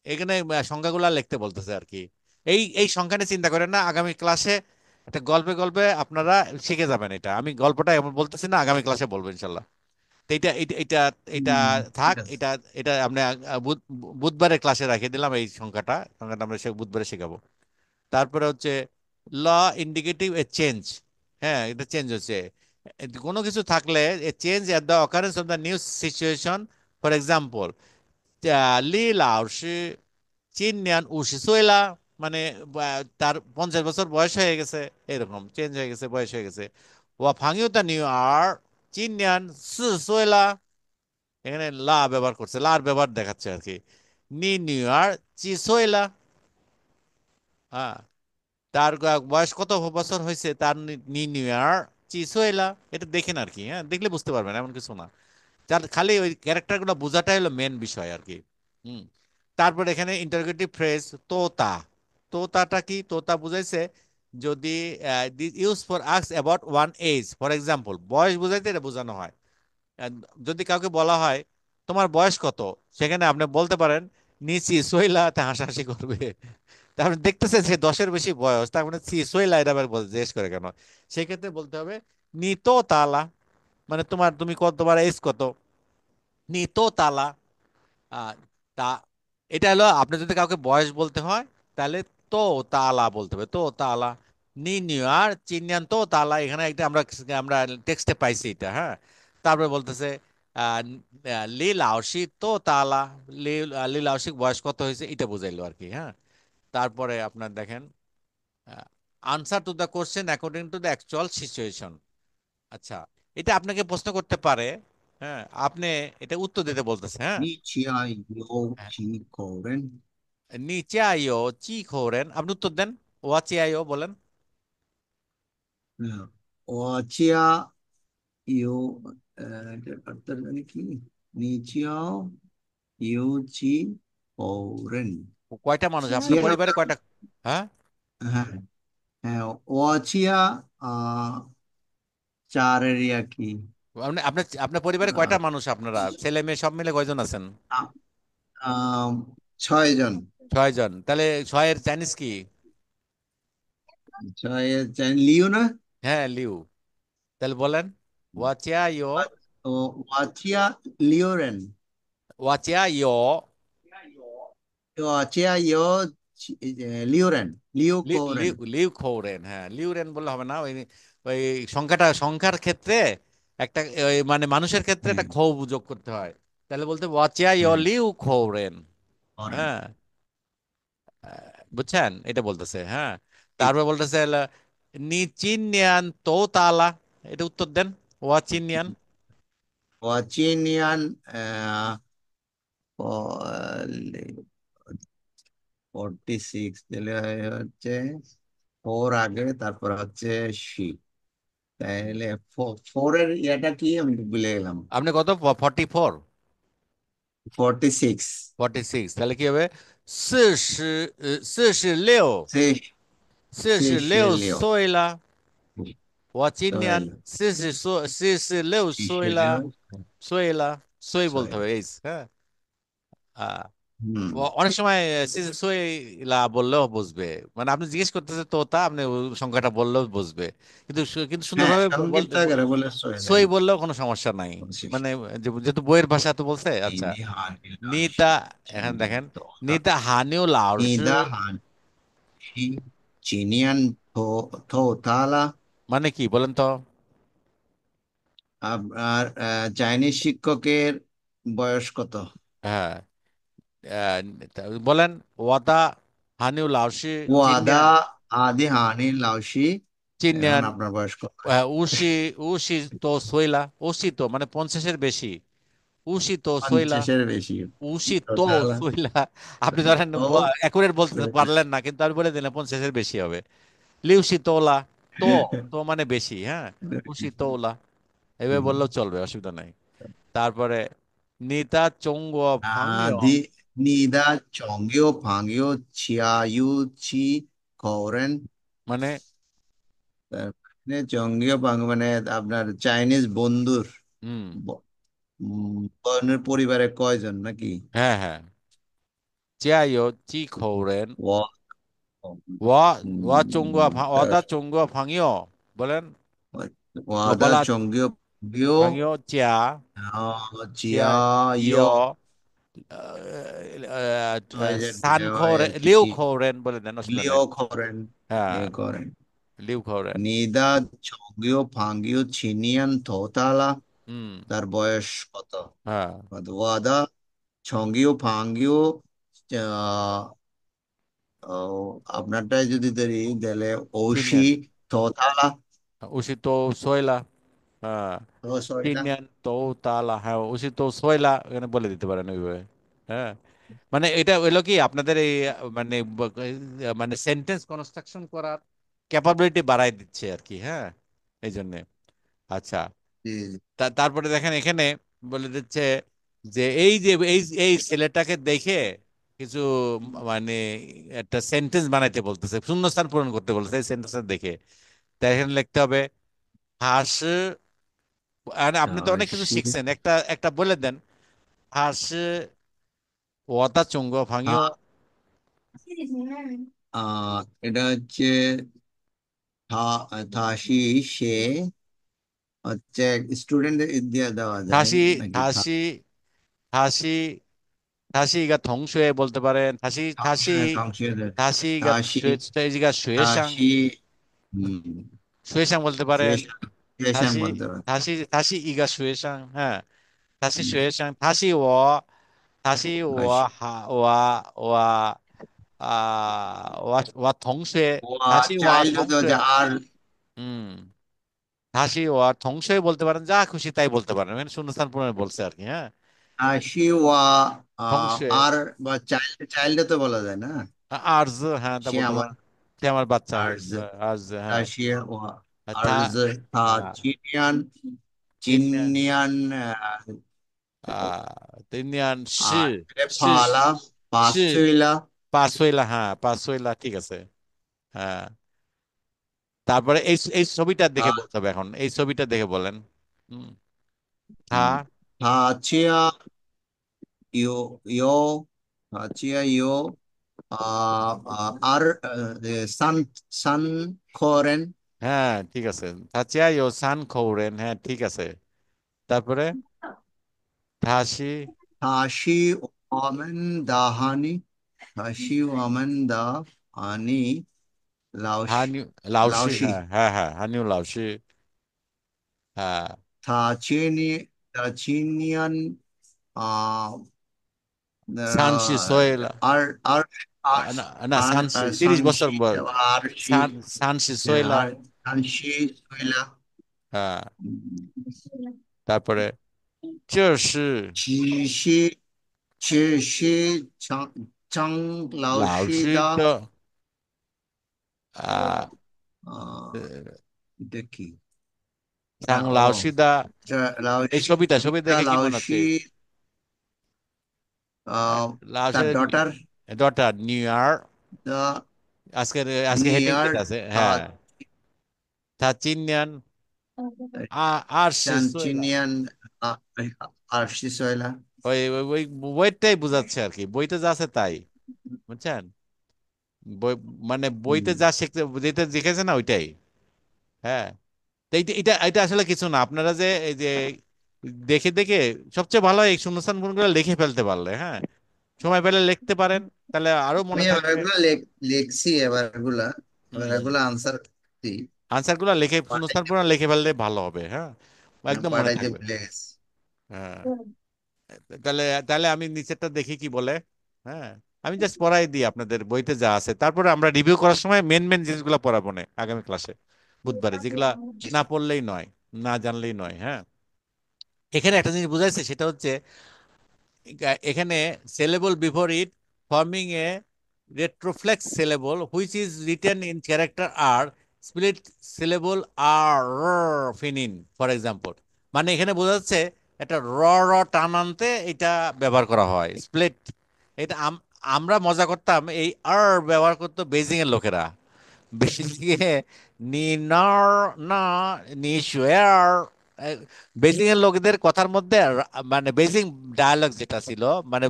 এখানে সংখ্যাগুলা লিখতে বলতেছে আর কি। এই এই সংখ্যা নিয়ে চিন্তা করেন না, আগামী ক্লাসে একটা গল্পে গল্পে আপনারা শিখে যাবেন। এটা আমি গল্পটা এমন বলতেছি না, আগামী ক্লাসে বলবো ইনশাল্লাহ। তো এটা এটা এটা এটা ঠিক থাক, আছে। এটা এটা আমরা বুধবারের ক্লাসে রাখিয়ে দিলাম, এই সংখ্যাটা সংখ্যাটা আমরা বুধবারে শেখাবো। তারপরে হচ্ছে ল ইন্ডিকেটিভ এ চেঞ্জ, হ্যাঁ এটা চেঞ্জ হচ্ছে। কোনো কিছু থাকলে a change at the occurrence of the new situation. For example, লি লাউসি চিননিয়ান উশি সইলা, মানে তার 50 বছর বয়স হয়ে গেছে, এরকম চেঞ্জ হয়ে গেছে, বয়স হয়ে গেছে। ওয়া ফাংইউ দ্য নিউ আর চিননিয়ান সি সইলা, এখানে লা ব্যবহার করছে, লার ব্যবহার দেখাচ্ছে আর কি। নি নিউ আর চি সইলা, হ্যাঁ, তার বয়স কত বছর হয়েছে, তার নি নিউ ইয়ার চিসোয়েলা, এটা দেখেন আর কি, হ্যাঁ দেখলে বুঝতে পারবেন, এমন কিছু না। তার খালি ওই ক্যারেক্টার গুলো বোঝাটাই হলো মেন বিষয় আর কি। হুম। তারপর এখানে ইন্টারোগেটিভ ফ্রেজ তোতা, তোতাটা কি, তোতা বুঝাইছে যদি use for ask about one age, for example বয়স বুঝাইতে এটা বোঝানো হয়। আহ, যদি কাউকে বলা হয় তোমার বয়স কত, সেখানে আপনি বলতে পারেন নিচি সইলা, তে হাসাহাসি করবে। তার মানে দেখতেছে যে 10-এর বেশি বয়স, তার মানে সই লাইন আবার জিজ্ঞেস করে কেন। সেই ক্ষেত্রে বলতে হবে নি তো তালা, মানে তোমার তুমি কত, তোমার এজ কত, নি তো তালা। আহ, তা এটা হলো আপনি যদি কাউকে বয়স বলতে হয় তাহলে তো তালা বলতে হবে, তো তালা। নি নিউ আর চিনিয়ান তো তালা, এখানে একটা আমরা আমরা টেক্সটে পাইছি এটা, হ্যাঁ। তারপরে বলতেছে আহ, লি লাওসি তো তালা, লি লি লাওসি বয়স কত হয়েছে এটা বুঝাইলো আর কি, হ্যাঁ। তারপরে আপনার দেখেন answer to the question according to the actual situation. আচ্ছা, এটা আপনাকে প্রশ্ন করতে পারে, হ্যাঁ, আপনি এটা উত্তর দিতে বলতেছে, হ্যাঁ। 你家有几口人？নিচে আইও চি খোরেন, আপনি উত্তর দেন, ওয়াচি আইও বলেন।我家有这这那কি নিচিয়াও ইউচি ওরেন। কয়টা মানুষ আপনার পরিবারে চিয়াটা, কয়টা, হ্যাঁ। হ্যাঁ হ্যাঁ, ওয়াচিয়া চারের ইয়া কি আপনি আপনার আপনার পরিবারে কয়টা মানুষ, আপনারা ছেলে মেয়ে সব মিলে কয়জন আছেন? আহ, আম, 6 জন। 6 জন, তাহলে ছয়ের চাইনিজ কি? লিও না। হ্যাঁ লিউ, তাহলে বলেন ওয়াচিয়া ইও, ও ওয়াচিয়া লিওরেন। ওয়াচিয়া ইও ওয়াচিয়া ইও লিওরেন, লিও কোরেন। লিউ খোরেন, হ্যাঁ লিউরেন বললে হবে না, ওই ওই সংখ্যার ক্ষেত্রে একটা ওই মানে মানুষের ক্ষেত্রে হ্যাঁ একটা খৌ যোগ করতে হয়। তাহলে বলতে ওয়াচিয়া ইও হ্যাঁ লিউ খোরেন, কোরেন। হ্যাঁ। বুঝছেন এটা বলতেছে, হ্যাঁ। ঠিক। তারপর বলতেছে নি চিনিয়ান তো তালা, এটা উত্তর দেন, ওয়া চিনিয়ান। ওয়াচিনিয়ান 46, তাহলে হচ্ছে 4 আগে, তারপর হচ্ছে শি, তাহলে ফোরের ইয়েটা কি আমি ভুলে গেলাম। আপনি কত, 44? 46। 46, তাহলে কি হবে 46这这些46六岁了，我今年对了，46岁了，46岁了，岁বলতে岁，হবে এই, হ্যাঁ। আহ, হুম। অনেক সময় সইলা বললেও বুঝবে, মানে আপনি জিজ্ঞেস করতেছে তোতা, আপনি ওই সংখ্যাটা বললেও বুঝবে। কিন্তু কিন্তু হ্যাঁ, সুন্দরভাবে সংগীত আকারে বলে সইলেন। সই বললেও কোনো সমস্যা নাই। পঁচিশ। মানে যেহেতু বইয়ের ভাষা তো বলছে, আচ্ছা। ইনি হানি নিতা, লাসি এখানে চিনিয়ান দেখেন তোতা। নিতা হানিও লাওসু, নিদা হানি চিনিয়ান তোতালা। মানে কি বলেন তো? আপনার চাইনিজ শিক্ষকের বয়স কত? হ্যাঁ, আহ, বলেন ওয়াদা হানিউ লাওসি 我 চিনিয়ান, 的阿迪哈尼老师 এখন চিনিয়ান আপনার বয়স কত? উশি উশি তো সইলা, উশি তো মানে 50-এর বেশি, উশি তো সইলা, 50-এর বেশি? উশি তো তো তাহলে সইলা। আপনি ধরেন তো একুরেট বলতে পারলেন না, কিন্তু আমি বলে দিলাম 50-এর বেশি হবে। লিউসি তোলা, তো তো মানে বেশি, হ্যাঁ, উশি তোলা, এভাবে বললেও চলবে, অসুবিধা নাই। তারপরে নিতা চঙ্গ ফাংয়, 你的中药朋友chia有chi口人。মানে জঙ্গীয় মানে আপনার চাইনিজ বন্ধুর হুম, বোনের পরিবারে কয়জন নাকি? হ্যাঁ হ্যাঁ, জিয়াইও জি খৌরেন, 我 ওয়া চঙ্গুয়া ওয়াদা চঙ্গুয়া ফাংয় বলেন, 我的 বলা 中药朋友ফাংয় চিয়া চিয়া 加油 ইয় সান খোরেন লিউ 几 খোরেন বলে দেন, অসুবিধা নাই। 六口人，হ্যাঁ, 六口人。লিউ খোরেন। 你的中药朋友今年多大了? হুম, তার বয়স কত? হ্যাঁ, 我的中药朋友আপনারটাই যদি ধরি তাহলে ঔষি চিনিয়ান তোতালা। উষিত সয়লা, হ্যাঁ, ও সরিটা। চিনিয়ান তো তালা, হ্যাঁ উষিত সয়লা এখানে বলে দিতে পারেন ওইভাবে। হ্যাঁ, মানে এটা হইলো কি আপনাদের এই মানে মানে সেন্টেন্স কনস্ট্রাকশন করার ক্যাপাবিলিটি বাড়াই দিচ্ছে আর কি, হ্যাঁ, এই জন্য। আচ্ছা, জি, জি। তারপরে দেখেন এখানে বলে দিচ্ছে যে এই ছেলেটাকে দেখে কিছু মানে একটা সেন্টেন্স বানাইতে বলতেছে, শূন্যস্থান পূরণ করতে বলতেছে এই সেন্টেন্স দেখে। তাই এখানে লিখতে হবে হাস, আর আপনি তো অনেক কিছু হাসি। শিখছেন, একটা একটা বলে দেন। হাস ওয়াতা চুঙ্গ ভাঙিও, হ্যাঁ, এটা হচ্ছে থাসি সে হচ্ছে স্টুডেন্টদের দিয়ে দেওয়া যায় 다시 নাকি? 다시 다시 다시가 동시에 বলতে পারেন, 다시 다시 সংশয় সংশয় 다시가 থাসি 쇠지가 쇠상, থাসি 쇠상 বলতে পারেন। শেষাং শেষাং 다시 বলতে পারে। 다시 이가 쇠상, হ্যাঁ, 다시 쇠상, 다시 와 동시에, 다시 와 চাইল্ড তো 동시에, যে আর হুম, 다시 와 동시에 বলতে পারেন, যা খুশি তাই বলতে পারেন, মানে শূন্যস্থান পূরণে বলছে আর কি, হ্যাঁ। আশি ওয়া 동시에 আর বা চাইল্ড চাইল্ড তো বলা যায় না? আরজ, হ্যাঁ তা সে বলতে আমার পারেন, সে আমার বাচ্চা, আর্জ আরজ, হ্যাঁ। আশি ওয়া আর আর্জ হ্যাঁ, চিনিয়ান তিন চিনিয়ান তিনিয়ান শি, শি, ফালা শি পাসুইলা। পাঁচইলা, হ্যাঁ পাঁচইলা, ঠিক আছে, হ্যাঁ। তারপরে এই ছবিটা দেখে বলতে হবে, এখন এই ছবিটা দেখে বলেন। হুম, হ্যাঁ, হাচিয়া ইয়ো ইয়ো হাচিয়া ইয়ো আর সান সান খরেন। হ্যাঁ ঠিক আছে, তাচিয়া ইও সান খৌরেন, হ্যাঁ ঠিক আছে। তারপরে হাসি হাসি ওয়ামেন দাহানি হাসি ওয়ামেন দা আনি লাউস হানিউ লাউসি, লাউসি হ্যাঁ হ্যাঁ হ্যাঁ, হানিউ লাউসি, হ্যাঁ। থা চিনিয়ান আহ সানসি সোয়েলা, আর আর আর না না, আর সানসি 30 বছর সানসি আর সি সানসি সোয়েলা, আর সানসি সুইলা। হ্যাঁ। তারপরে 这是 জি সি জি সি চাং চাং 老 লাউসি 师 দা 的啊 আহ, এটা কি? 当 ও 老师的 এই লাউসি ছবিটা দা দেখে কি মনে লাউসি হচ্ছে? তার লাউসের ডটার ডটার নিউ ইয়ার, দা আজকে আজকে হেডিং নিয়ার যেটা আছে, হ্যাঁ, তা চিনিয়ান আর সে সোয়েলা, চাঞ্চিনিয়ান আর সিসয়লা। ওই বইটাই বোঝাচ্ছে আর কি, বইতে যা আছে তাই, বুঝছেন? বই মানে বইতে যা শিখতে যেটা লিখেছে না ওইটাই, হ্যাঁ। তো এটা এটা এটা আসলে কিছু না, আপনারা যে এই যে দেখে দেখে সবচেয়ে ভালো হয় এই শূন্যস্থান পূরণগুলো লিখে ফেলতে পারলে, হ্যাঁ, সময় পেলে লিখতে পারেন, তাহলে আরো আমি মনে থাকবে। এবারগুলো লিখছি এবারগুলা হুম, এবারগুলো আনসার দিই। আনসার গুলা লিখে শূন্যস্থান পূরণ লিখে ফেললে ভালো হবে, হ্যাঁ, একদম মনে পাঠাইতে থাকবে। ভুলে গেছি। হ্যাঁ, তাহলে তাহলে আমি নিচেরটা দেখি কি বলে, হ্যাঁ, আমি জাস্ট পড়াই দিই আপনাদের বইতে যা আছে, তারপরে আমরা রিভিউ করার সময় মেন মেন জিনিসগুলো পড়াবো না আগামী ক্লাসে, বুধবারে, যেগুলা না পড়লেই নয়, না জানলেই নয়। হ্যাঁ, এখানে একটা জিনিস বুঝাইছে, সেটা হচ্ছে এখানে syllable before it forming a retroflex syllable which is written in character r split syllable r ফিনিন ফর এক্সাম্পল। মানে এখানে বোঝা যাচ্ছে একটা র টান আনতে এটা ব্যবহার করা হয়, স্প্লিট। এটা আমরা মজা করতাম, এই আর ব্যবহার করতো বেজিং এর লোকেরা। বেজিংয়ে নি নর না নি শুয়ার, বেজিং এর লোকদের কথার মধ্যে মানে বেজিং ডায়ালগ যেটা ছিল, মানে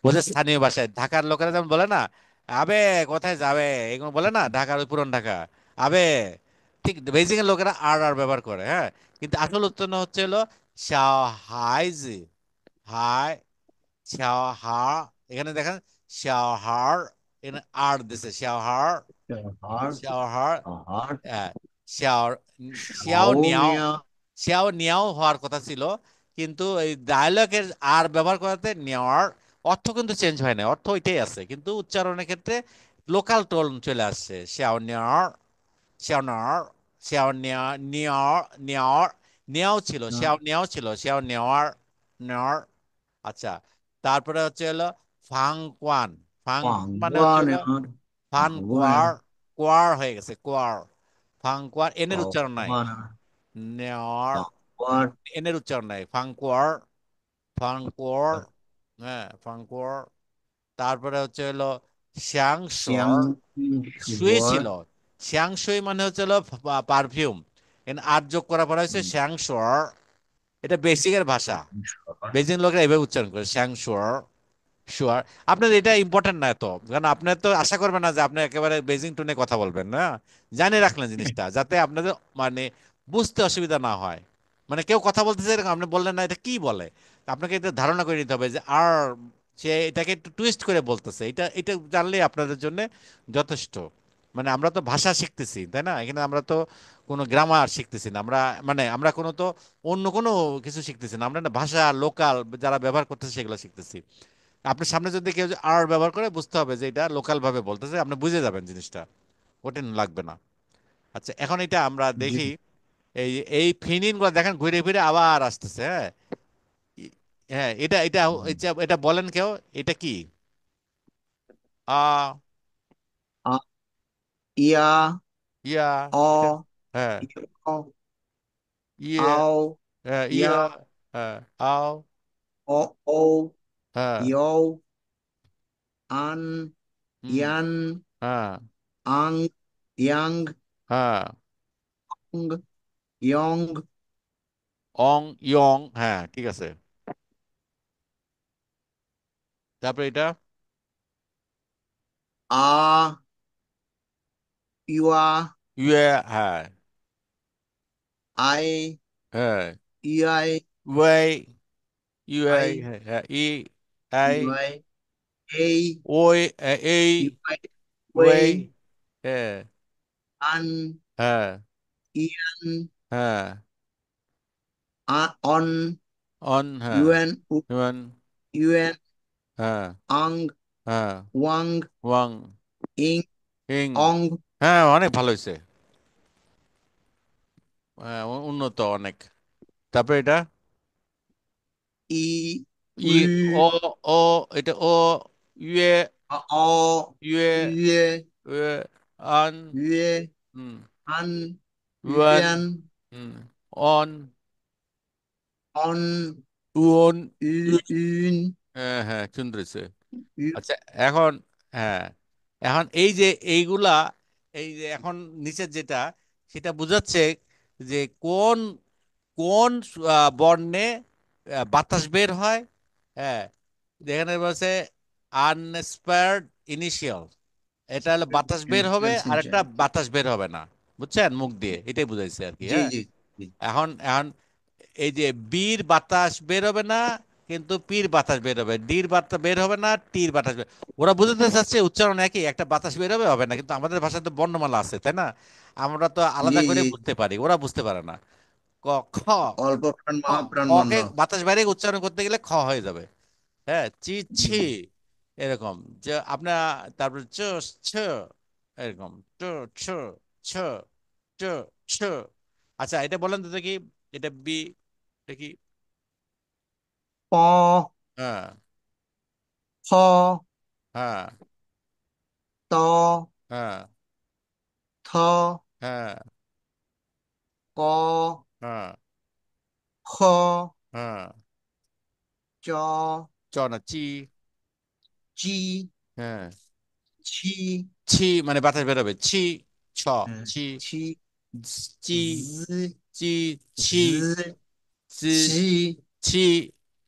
ওদের স্থানীয় ভাষায় ঢাকার লোকেরা যেমন বলে না, আবে কোথায় যাবে, এগুলো বলে না ঢাকার ওই পুরান ঢাকা, আবে, ঠিক বেজিং এর লোকেরা আর আর ব্যবহার করে। হ্যাঁ, কিন্তু আসল উচ্চারণ হচ্ছে হলো শাও হাইজি, হাই শাও হা, এখানে দেখেন শাও হার, এখানে আর দিছে শাও হার, হার, শাও হার, হার, শাও শাও নিয়াও, শাওনিয়া। শাও নিয়াও হওয়ার কথা ছিল, কিন্তু এই ডায়ালগের আর ব্যবহার করাতে নেওয়ার অর্থ কিন্তু চেঞ্জ হয় না, অর্থ ওইটাই আছে, কিন্তু উচ্চারণের ক্ষেত্রে লোকাল টোন চলে আসছে। শাও নেওয়ার, শাও নেওয়ার, শাও নেওয়া, নেওয়ার, নেওয়ার, নেওয়াও ছিল, শাও নেওয়াও ছিল, শাও নেওয়ার, নেওয়ার। আচ্ছা, তারপরে হচ্ছে হলো ফাং কোয়ান, ফাং মানে হচ্ছে হলো পাঙ্গুয়ানের, ফান পাঙ্গুয়ানের, কোয়ার, কোয়ার হয়ে গেছে কোয়ার, ফাং কোয়ার, এনের উচ্চারণ নাই, পাঙ্গুয়ানের, নেওয়ার, পাঙ্গুয়ার, এনের উচ্চারণ নাই, ফাং কোয়ার, ফাং কোয়ার, হ্যাঁ ফাং কোয়ার। তারপরে হচ্ছে হলো শ্যাংশর, চিয়াং শুয়ে শুয়ার, ছিল, শ্যাংশুই মানে হচ্ছে হলো পারফিউম, এন আর যোগ করা পড়া হয়েছে শ্যাংশর। এটা বেসিকের ভাষা, বেজিং লোকরা এভাবে উচ্চারণ করে শ্যাংশর, শিওর। আপনার এটা ইম্পর্টেন্ট না তো, কারণ আপনার তো আশা করবেন না যে আপনি একেবারে বেজিং টোনে কথা বলবেন না, জানে রাখলেন জিনিসটা যাতে আপনাদের মানে বুঝতে অসুবিধা না হয়। মানে কেউ কথা বলতেছে এরকম, আপনি বললেন না এটা কি বলে, আপনাকে এটা ধারণা করে নিতে হবে যে আর সে এটাকে একটু টুইস্ট করে বলতেছে, এটা এটা জানলেই আপনাদের জন্য যথেষ্ট। মানে আমরা তো ভাষা শিখতেছি তাই না, এখানে আমরা তো কোনো গ্রামার শিখতেছি না, আমরা মানে আমরা কোনো তো অন্য কোনো কিছু শিখতেছি না, আমরা না ভাষা লোকাল যারা ব্যবহার করতেছে সেগুলো শিখতেছি। আপনার সামনে যদি কেউ আর ব্যবহার করে বুঝতে হবে যে এটা লোকাল ভাবে বলতেছে, আপনি বুঝে যাবেন জিনিসটা, কঠিন লাগবে না। আচ্ছা, এখন এটা আমরা জি, দেখি, এই এই ফিনিন গুলো দেখেন ঘুরে ফিরে আবার আসতেছে। হ্যাঁ, হ্যাঁ, এটা এটা এটা এটা বলেন কেউ, এটা কি? আ, আ, ইয়া, ইয়া, অ, এটা, হ্যাঁ, ইয়, ইয়ে, আও, হ্যাঁ, ইয়া, ইয়া, হ্যাঁ, আও, অ, ও, হ্যাঁ, ইয়ও, আন, হুম, ইয়ান, হ্যাঁ, আং, ইয়াং, হ্যাঁ, অং, ইয়ং, অং, ইয়ং, হ্যাঁ ঠিক আছে। তারপরে এটা আ, ইয়া, ইয়ে, হ্যাঁ, আই, হ্যাঁ, ইয়াই, ওয়াই, ইউআই, আই, হ্যাঁ, ই, আই, ইউআই, এই, ওই, এই, ইউআই, ওয়েই, ওয়াই, হ্যাঁ, আন, হ্যাঁ, ইয়ান, হ্যাঁ, অন, অন, হ্যাঁ, ইউএন, হিউম্যান, ইউএন, হ্যাঁ, আং, হ্যাঁ, ওয়াং, ওয়াং, ইং, ইং, অং, হ্যাঁ অনেক ভালো হয়েছে, হ্যাঁ, উন্নত অনেক। তারপরে এটা ই, ই, উ, ও, ও, এটা ও, ইয়ে, অ, ইয়ে, ইয়ে, ইয়ে, আন, ইয়ে, হুম, আন, ওয়ান, ইউয়ান, হুম, অন, অন, উন, ইন, হ্যাঁ হ্যাঁ সুন্দর হয়েছে। ইউ, আচ্ছা, এখন, হ্যাঁ, এখন এই যে এইগুলা, এই যে এখন নিচের যেটা, সেটা বোঝাচ্ছে যে কোন কোন বর্ণে বাতাস বের হয়। হ্যাঁ, যেখানে বলছে আনস্পায়ার্ড ইনিশিয়াল, এটা হলো বাতাস বের হবে আর একটা সিনচান। বাতাস বের হবে না, বুঝছেন, মুখ দিয়ে, এটাই বুঝাইছে আর কি। জি, হ্যাঁ, জি, জি, এখন এখন এই যে বীর বাতাস বের হবে না, কিন্তু পীর বাতাস বের হবে, ডির বাতাস বের হবে না, টির বাতাস বের, ওরা বুঝতে চাচ্ছে উচ্চারণ একই, একটা বাতাস বের হবে হবে না, কিন্তু আমাদের ভাষায় তো বর্ণমালা আছে তাই না, আমরা তো আলাদা জি, করে জি, বুঝতে পারি, ওরা বুঝতে পারে না। ক, খ, অল্প প্রাণ খ, মহাপ্রাণ বর্ণ। খকে বাতাস বাইরে উচ্চারণ করতে গেলে খ হয়ে যাবে। হ্যাঁ, চি, জি, ছি, এরকম যে আপনার, তারপর চ, ছ, এরকম ট, ছ, ছ, ট, ছ। আচ্ছা এটা বলেন তো দেখি, এটা বি দেখি। প, হ্যাঁ। ফ, হ্যাঁ। ত, হ্যাঁ। থ, হ্যাঁ। ক, হ্যাঁ। খ, হ্যাঁ। চ, চ না, চি। চি, হ্যাঁ। ছি, ছি মানে বাতাস বেরোবে, ছি। ছ। হ্যাঁ, ছি। ছি, চি। জ, চি। ছি। জ, চি। ছি, ছি।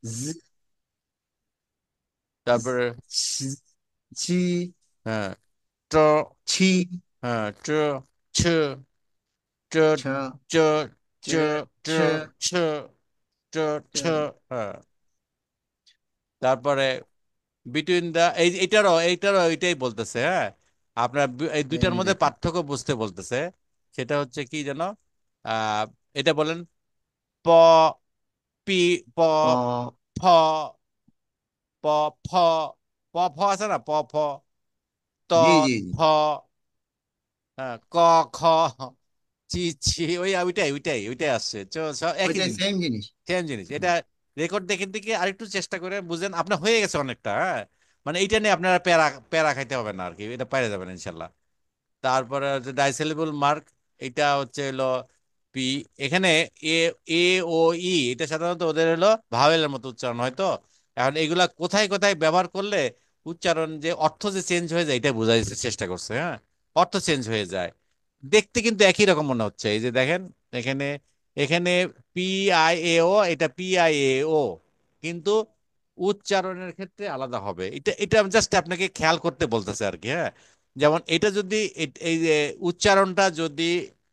জ, তারপরে ছি, ছি, হ্যাঁ ট। ছি, হ্যাঁ ট। ছ। ট। ছ, চ। চ, চ। ট। ছ, ছ। ট। চ, ছ। হ্যাঁ। তারপরে বিটুইন দা, এইটারও এইটাই বলতেছে, হ্যাঁ। আপনার এই দুইটার এই মধ্যে দেখেন। পার্থক্য বুঝতে বলতেছে। সেটা হচ্ছে কি যেন, আহ এটা বলেন। প। পি। প। প, ফ। প। ফ। প ফ আছে না, প ফ। ত। জি, জি, জি, থ। হ্যাঁ, ক। খ। চি। ছি। ওইটাই আসছে, সব একই ওইটাই জিনিস। সেম জিনিস। সেম জিনিস হুম, এটা। রেকর্ড দেখেন থেকে আরেকটু চেষ্টা করে বুঝেন, আপনার হয়ে গেছে অনেকটা, হ্যাঁ। মানে এইটা নিয়ে আপনারা প্যারা প্যারা খাইতে হবে না আর কি, এটা পারে যাবেন ইনশাল্লাহ। তারপরে হচ্ছে ডাইসিলেবল মার্ক, এটা হচ্ছে হলো পি। এখানে এ, এ ও ই, এটা সাধারণত ওদের হলো ভাওয়েলের মতো উচ্চারণ হয় তো। এখন এগুলা কোথায় কোথায় ব্যবহার করলে উচ্চারণ যে অর্থ যে চেঞ্জ হয়ে যায়, এটা বোঝার চেষ্টা করছে, হ্যাঁ। অর্থ চেঞ্জ হয়ে যায়। দেখতে কিন্তু একই রকম মনে হচ্ছে, এই যে দেখেন এখানে, এখানে পি আই এ ও, এটা পি আই এ ও, কিন্তু উচ্চারণের ক্ষেত্রে আলাদা হবে। এটা এটা জাস্ট আপনাকে খেয়াল করতে বলতেছে আর কি, হ্যাঁ। যেমন এটা যদি এই যে উচ্চারণটা যদি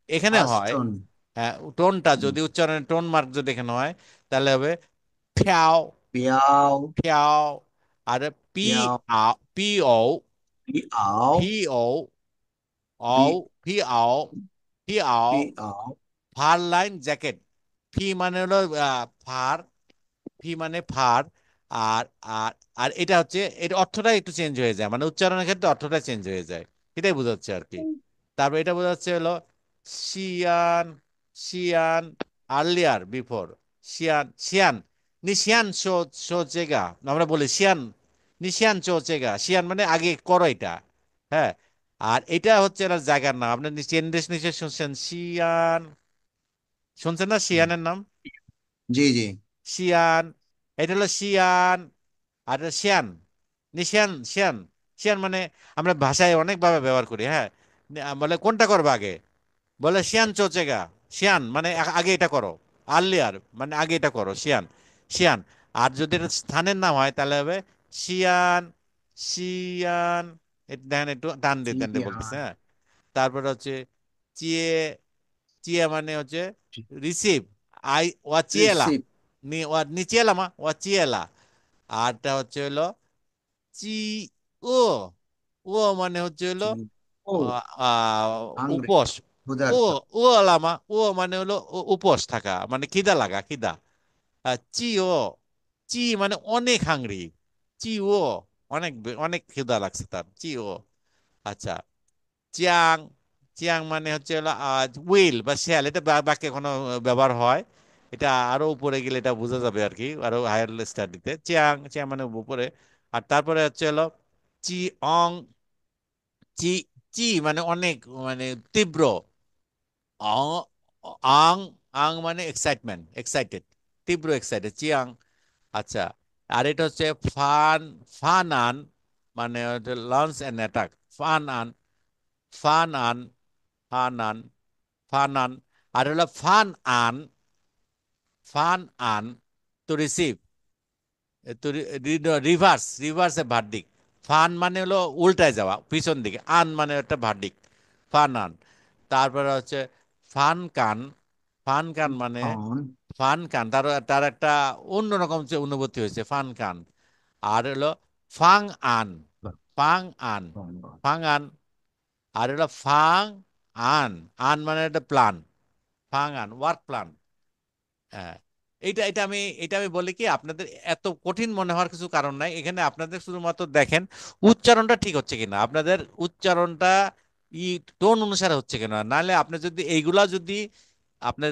এখানে হয়, আস্তন। হ্যাঁ, টোনটা হুম, যদি উচ্চারণের টোন মার্ক যদি এখানে হয়, তাহলে হবে ফ্যাও। পিয়াও, ফ্যাও। আর পি, পিয়াও, আ, পি ও, পিয়াও, ভি ও, পি, ও, ভি আও, ভি আও। পিয়াও, ফার লাইন জ্যাকেট। ফি মানে হলো ফার। ফি মানে ফার। আর আর আর এটা হচ্ছে, এর অর্থটা একটু চেঞ্জ হয়ে যায়, মানে উচ্চারণের ক্ষেত্রে অর্থটা চেঞ্জ হয়ে যায়। এটাই বোঝাচ্ছে আর কি। তারপর এটা বোঝাচ্ছে হলো শিয়ান। শিয়ান আর্লিয়ার বিফোর। শিয়ান শিয়ান নিশিয়ান শো, শো চেগা। আমরা বলি শিয়ান, নিশিয়ান চো চেগা। শিয়ান মানে আগে করো এটা, হ্যাঁ। আর এটা হচ্ছে না জায়গার নাম, আপনি চেন্দেশ নিচে শুনছেন শিয়ান, শুনছেন না হুম, শিয়ানের নাম? জি, জি, শিয়ান। এটা হলো শিয়ান। আর এটা শিয়ান, নিশিয়ান, শিয়ান। শিয়ান মানে আমরা ভাষায় অনেকভাবে ব্যবহার করি, হ্যাঁ। বলে কোনটা করবো আগে, বলে শিয়ান চোচেগা। শিয়ান মানে আগে এটা করো। আর্লিয়ার মানে আগে এটা করো, শিয়ান। শিয়ান। আর যদি এটা স্থানের নাম হয় তাহলে হবে শিয়ান। শিয়ান। এটা দেখেন একটু টান দিয়ে টান দিয়ে বলতেছে, চিয়ান, হ্যাঁ। তারপরে হচ্ছে চিয়ে। চিয়ে মানে হচ্ছে রিসিভ। আই ওয়া চিয়েলা। রিসিভ, ওয়া নিচিয়েলা মা ওয়া চিয়েলা। আরটা হচ্ছে হলো চি ও। ও মানে হচ্ছে হলো ও, হাংরি, উপোস। ও। ক্ষুধার্ত, ও আলামা, ও মানে হলো উপোস থাকা, মানে খিদা লাগা, খিদা। চি ও। চি মানে অনেক হাংরি। চি ও অনেক অনেক খিদা লাগছে তার, চি ও। আচ্ছা। চিয়াং। চিয়াং মানে হচ্ছে হলো উইল বা শেয়াল, এটা বাক্যে কোনো ব্যবহার হয়। এটা আরো উপরে গেলে এটা বোঝা যাবে আর কি, আরো হায়ার স্টাডিতে। চিয়াং, চিয়াং মানে উপরে। আর তারপরে হচ্ছে হলো চি অং। চি। চি মানে অনেক, মানে তীব্র। অং। আং। আং মানে এক্সাইটমেন্ট, এক্সাইটেড, তীব্র এক্সাইটেড, চিয়াং। আচ্ছা। আর এটা হচ্ছে ফান। ফান আন মানে লঞ্চ অ্যান্ড অ্যাটাক। ফান আন। ফান আন। ফান আন। ফান আন। আর হলো ফান আন। ফান আন টু রিসিভ, তো রিভার্স, রিভার্সে ভার্ডিক। ফান মানে হলো উল্টায় যাওয়া, পিছন দিকে। আন মানে একটা ভার্ডিক। ফান আন। তারপরে হচ্ছে ফান কান। ফান কান মানে, ফন, ফান কান তার তার একটা অন্যরকম যে অনুভূতি হয়েছে, ফান কান। আর হলো ফাং আন। ফাং আন। ফন, ফাং আন। আর হলো ফাং আন। আন মানে একটা প্ল্যান। ফাং আন ওয়ার্ক প্ল্যান। হ্যাঁ। এটা আমি বলি কি, আপনাদের এত কঠিন মনে হওয়ার কিছু কারণ নাই এখানে। আপনাদের শুধুমাত্র দেখেন উচ্চারণটা ঠিক হচ্ছে কিনা, আপনাদের উচ্চারণটা ই টোন অনুসারে হচ্ছে কেন, নাহলে আপনি যদি এইগুলা যদি আপনার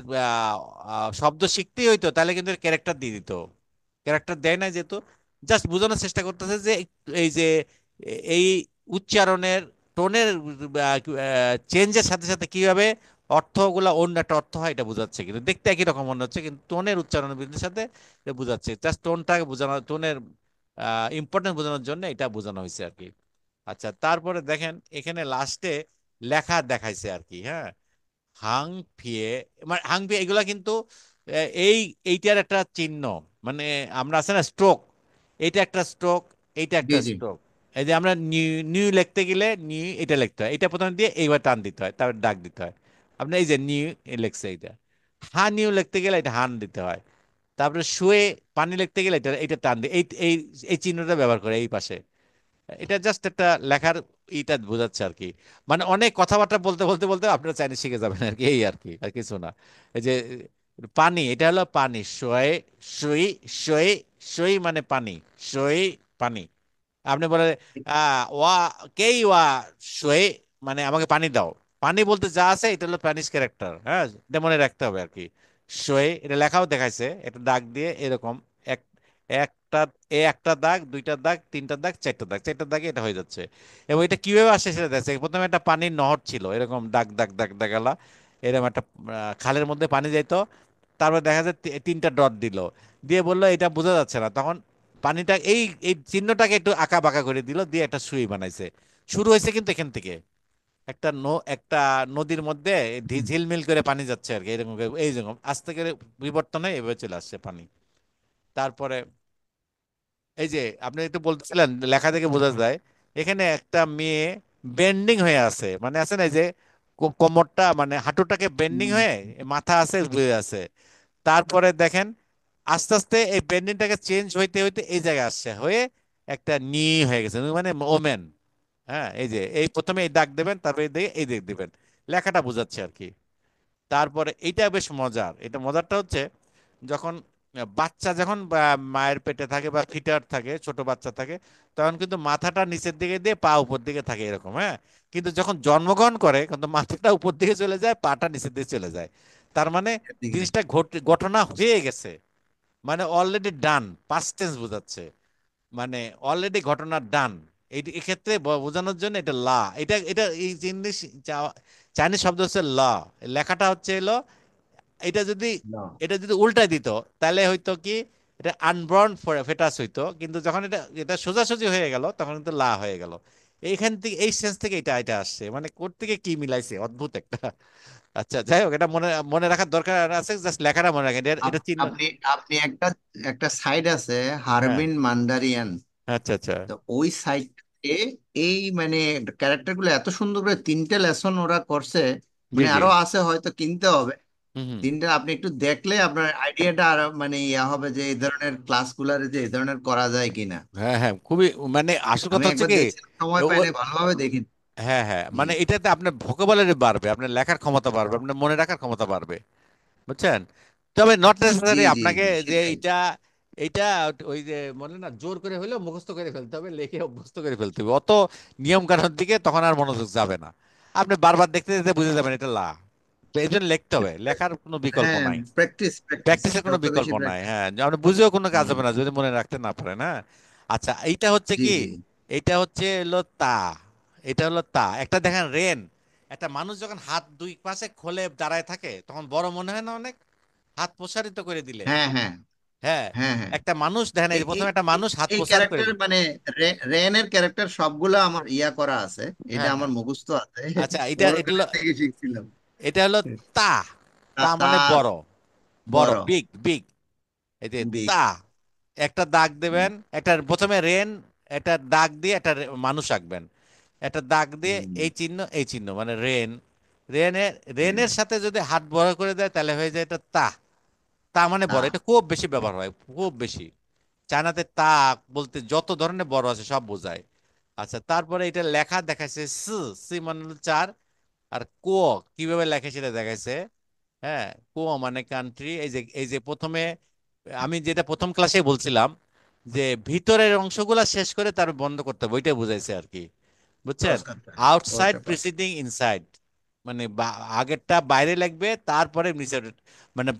শব্দ শিখতেই হইতো তাহলে কিন্তু ক্যারেক্টার দিয়ে দিত। ক্যারেক্টার দেয় না যেহেতু, জাস্ট বোঝানোর চেষ্টা করতেছে যে এই যে এই উচ্চারণের টোনের চেঞ্জের সাথে সাথে কিভাবে অর্থগুলা অন্য একটা অর্থ হয় এটা বোঝাচ্ছে, কিন্তু দেখতে একই রকম মনে হচ্ছে কিন্তু টোনের উচ্চারণের বৃদ্ধির সাথে এটা বোঝাচ্ছে, জাস্ট টোনটাকে বোঝানো, টোনের ইম্পর্টেন্স বোঝানোর জন্য এটা বোঝানো হয়েছে আর কি। আচ্ছা, তারপরে দেখেন এখানে লাস্টে লেখা দেখাইছে আর কি, হ্যাঁ। হাং ফিয়ে, মানে হাং ফিয়ে এগুলা কিন্তু এই এইটার একটা চিহ্ন, মানে আমরা আছে না স্ট্রোক, এইটা একটা স্ট্রোক, এইটা জি একটা জি। স্ট্রোক। এই যে আমরা নিউ নিউ লিখতে গেলে নিউ এটা লিখতে হয়, এটা প্রথমে দিয়ে এইবার টান দিতে হয়, তারপর ডাক দিতে হয়। আপনি এই যে নিউ লিখছে এইটা, হা নিউ লিখতে গেলে এটা হান দিতে হয়। তারপরে শুয়ে পানি লিখতে গেলে এটা এটা টান দিয়ে এই এই এই চিহ্নটা ব্যবহার করে এই পাশে। এটা জাস্ট একটা লেখার ইটা বোঝাচ্ছে আর কি। মানে অনেক কথাবার্তা বলতে বলতে বলতে আপনারা চাইনিজ শিখে যাবেন আর কি, এই আর কি, আর কিছু না। এই যে পানি, এটা হলো পানি, সই সই সই সই মানে পানি, সই পানি। আপনি বলে ওয়া কেই ওয়া সই, মানে আমাকে পানি দাও। পানি বলতে যা আছে এটা হলো স্প্যানিশ ক্যারেক্টার, হ্যাঁ, এটা মনে রাখতে হবে আর কি। সই, এটা লেখাও দেখাইছে, এটা দাগ দিয়ে এরকম এক একটা, একটা দাগ, দুইটা দাগ, তিনটা দাগ, চারটা দাগ, চারটা দাগে এটা হয়ে যাচ্ছে। এবং এটা কিভাবে আসে সেটা দেখছে, প্রথমে একটা পানির নহর ছিল এরকম দাগ দাগ দাগ দাগালা, এরকম একটা খালের মধ্যে পানি যাইতো। তারপর দেখা যায় তিনটা ডট দিল, দিয়ে বললো এটা বোঝা যাচ্ছে না, তখন পানিটা এই এই চিহ্নটাকে একটু আঁকা বাঁকা করে দিল, দিয়ে একটা সুই বানাইছে। শুরু হয়েছে কিন্তু এখান থেকে, একটা একটা নদীর মধ্যে ঝিলমিল করে পানি যাচ্ছে আর কি, এরকম এই রকম আস্তে করে বিবর্তন হয়ে এভাবে চলে আসছে পানি। তারপরে এই যে আপনি একটু বলতেছিলেন লেখা থেকে বোঝা যায়, এখানে একটা মেয়ে বেন্ডিং হয়ে আছে, মানে আছে না এই যে কোমরটা মানে হাঁটুটাকে বেন্ডিং হুম। হয়ে মাথা আছে বুঝে আছে। তারপরে দেখেন আস্তে আস্তে এই বেন্ডিংটাকে চেঞ্জ হইতে হইতে এই জায়গায় আসছে, হয়ে একটা নি হয়ে গেছে, মানে ওমেন। হ্যাঁ, এই যে এই প্রথমে এই দাগ দেবেন, তারপরে এই দিকে এই দিক দিবেন, লেখাটা বোঝাচ্ছে আর কি। তারপরে এইটা বেশ মজার, এটা মজারটা হচ্ছে যখন বাচ্চা যখন মায়ের পেটে থাকে বা ফিটার থাকে, ছোট বাচ্চা থাকে, তখন কিন্তু মাথাটা নিচের দিকে দিয়ে পা উপর দিকে থাকে এরকম, হ্যাঁ। কিন্তু যখন জন্মগ্রহণ করে কিন্তু মাথাটা উপর দিকে চলে যায়, পাটা নিচের দিকে চলে যায়। তার মানে ঠিক আছে। জিনিসটা ঘটনা হয়ে গেছে, মানে অলরেডি ডান, পাস্ট টেন্স বোঝাচ্ছে, মানে অলরেডি ঘটনা ডান। এই এক্ষেত্রে বোঝানোর জন্য এটা লা, এটা এটা এই ইংলিশ চাইনিজ শব্দ হচ্ছে ল, লেখাটা হচ্ছে এলো। এটা যদি না। এটা যদি উল্টায় দিত তাহলে হয়তো কি, এটা আনবর্ন ফেটাস হইতো, কিন্তু যখন এটা এটা সোজাসুজি হয়ে গেল তখন কিন্তু লা হয়ে গেল। এইখান থেকে এই সেন্স থেকে এটা এটা আসছে, মানে কোত্থেকে কি মিলাইছে অদ্ভুত একটা। আচ্ছা, যাই হোক, এটা মনে মনে রাখার দরকার আছে, জাস্ট লেখাটা মনে রাখেন, এটা এটা চিহ্ন। আপনি আপনি একটা একটা সাইট আছে হ্যাঁ, হারবিন মান্দারিয়ান। আচ্ছা আচ্ছা। তো ওই সাইটে এই মানে ক্যারেক্টার গুলো এত সুন্দর করে তিনটে লেসন ওরা করছে। জি মানে জি। আরো আছে, হয়তো কিনতে হবে। হুম হুম। তিনটা আপনি একটু দেখলে আপনার আইডিয়াটা আর মানে ইয়া হবে যে এই ধরনের ক্লাসগুলার যে এই ধরনের করা যায় কিনা। হ্যাঁ হ্যাঁ, খুবই, মানে আসল আমি কথা হচ্ছে একবার কি, দেখছিলাম, সময় ও- পাইলে ও- ভালোভাবে দেখি। হ্যাঁ হ্যাঁ, জি মানে এটাতে আপনার ভোকাবুলারি বাড়বে, আপনার লেখার ক্ষমতা বাড়বে, আপনার মনে রাখার ক্ষমতা বাড়বে, বুঝছেন। তবে নট জি নেসেসারি জি আপনাকে জি যে সেটাই। এইটা এইটা ওই যে বলে না জোর করে হলেও মুখস্থ করে ফেলতে হবে, লেখে অভ্যস্ত করে ফেলতে হবে, অত নিয়ম কানুন দিকে তখন আর মনোযোগ যাবে না। আপনি বারবার দেখতে দেখতে বুঝে যাবেন এটা লা, তো এই জন্য লিখতে হবে, লেখার কোনো বিকল্প হ্যাঁ, নাই। প্র্যাকটিস প্র্যাকটিস, প্র্যাকটিসের কোনো যত বিকল্প বেশি নাই, প্র্যাকটিস। হ্যাঁ, আপনি বুঝেও কোনো কাজ হুম। হবে না যদি মনে রাখতে না পারেন, হ্যাঁ। আচ্ছা, এইটা হচ্ছে জি কি, জি। এইটা হচ্ছে হলো তা, এটা হলো তা, একটা দেখেন রেন, একটা মানুষ যখন হাত দুই পাশে খোলে দাঁড়ায় থাকে তখন বড় মনে হয় না অনেক, হাত প্রসারিত করে দিলে, হ্যাঁ হ্যাঁ হ্যাঁ। হ্যাঁ হ্যাঁ। একটা মানুষ দেখেন, এই এই যে এই প্রথমে একটা এই মানুষ হাত এই প্রসার করে ক্যারেক্টার মানে রেনের ক্যারেক্টার সবগুলো আমার ইয়া করা আছে। এটা হ্যাঁ আমার হ্যাঁ। মুখস্থ আছে। আচ্ছা, এটা হলো, বড়দের থেকে শিখছিলাম। এটা হলো তা, তা তা মানে বড়, বড় বড় বিগ বিগ। এই যে বিগ। তা, একটা দাগ দেবেন, একটা প্রথমে রেন, একটা দাগ দিয়ে একটা মানুষ আঁকবেন, একটা দাগ দিয়ে এই চিহ্ন এই চিহ্ন, মানে রেন। রেনের রেনের সাথে যদি হাত বড় করে দেয় তাহলে হয়ে যায় এটা তা, তা মানে তা। বড়, এটা খুব বেশি ব্যবহার হয়, খুব বেশি। চায়নাতে তা বলতে যত ধরনের বড় আছে সব বোঝায়। আচ্ছা, তারপরে এটা লেখা দেখাইছে সি মানে হলো চার, আর কো কিভাবে লেখে সেটা দেখাইছে, হ্যাঁ। কো মানে কান্ট্রি, এই যে প্রথমে আমি যেটা প্রথম ক্লাসে বলছিলাম যে ভিতরের অংশগুলা শেষ করে তার বন্ধ করতে হবে, ওইটাই বুঝাইছে আর কি। বুঝছেন? ক্রস করতে হয়। আউটসাইড ওকে পারছি। প্রিসিডিং ইনসাইড, মানে আগেরটা বাইরে লাগবে, তারপরে নিচে, মানে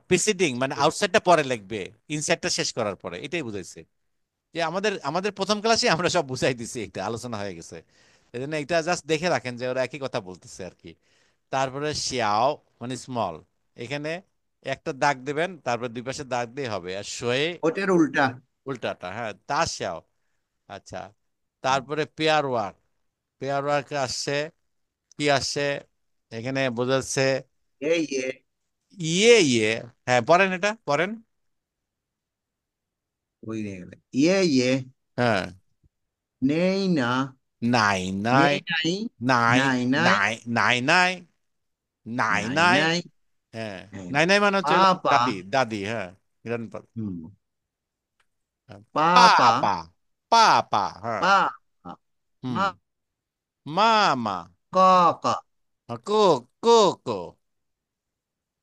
প্রিসিডিং মানে আউটসাইডটা পরে লাগবে, ইনসাইডটা শেষ করার পরে, এটাই বুঝাইছে। যে আমাদের আমাদের প্রথম ক্লাসে আমরা সব বুঝাই দিছি, এটা আলোচনা হয়ে গেছে। এই জন্য এটা জাস্ট দেখে রাখেন যে ওরা একই কথা বলতেছে আর কি। তারপরে শিয়াও মানে স্মল, এখানে একটা দাগ দেবেন, তারপর দুই পাশে দাগ দিয়ে হবে, আর শোয়ে ওটার উল্টা। উল্টাটা, হ্যাঁ তা শিয়াও। আচ্ছা, তারপরে পেয়ার ওয়ার্ক, পেয়ার ওয়ার্ক আসছে, কি আসছে এখানে বোঝাচ্ছে, এই এ। ইয়ে ইয়ে, হ্যাঁ পড়েন, এটা পড়েন। ওই নিয়ে গেলে ইয়ে ইয়ে। হ্যাঁ, নেই না। নাই নাই, নেই নাই। নাই নাই নাই। নাই, নাই নাই, নাই নাই নাই, নাই। হ্যাঁ, হ্যাঁ। নাই নাই মানে হচ্ছে হলো পাপা। দাদি, দাদি, হ্যাঁ, গ্র্যান্ডপা। হুম। পা পাপা। পা, পা পা, হ্যাঁ। পা। হুম, মা। মা মা, ক। কো, কো কো,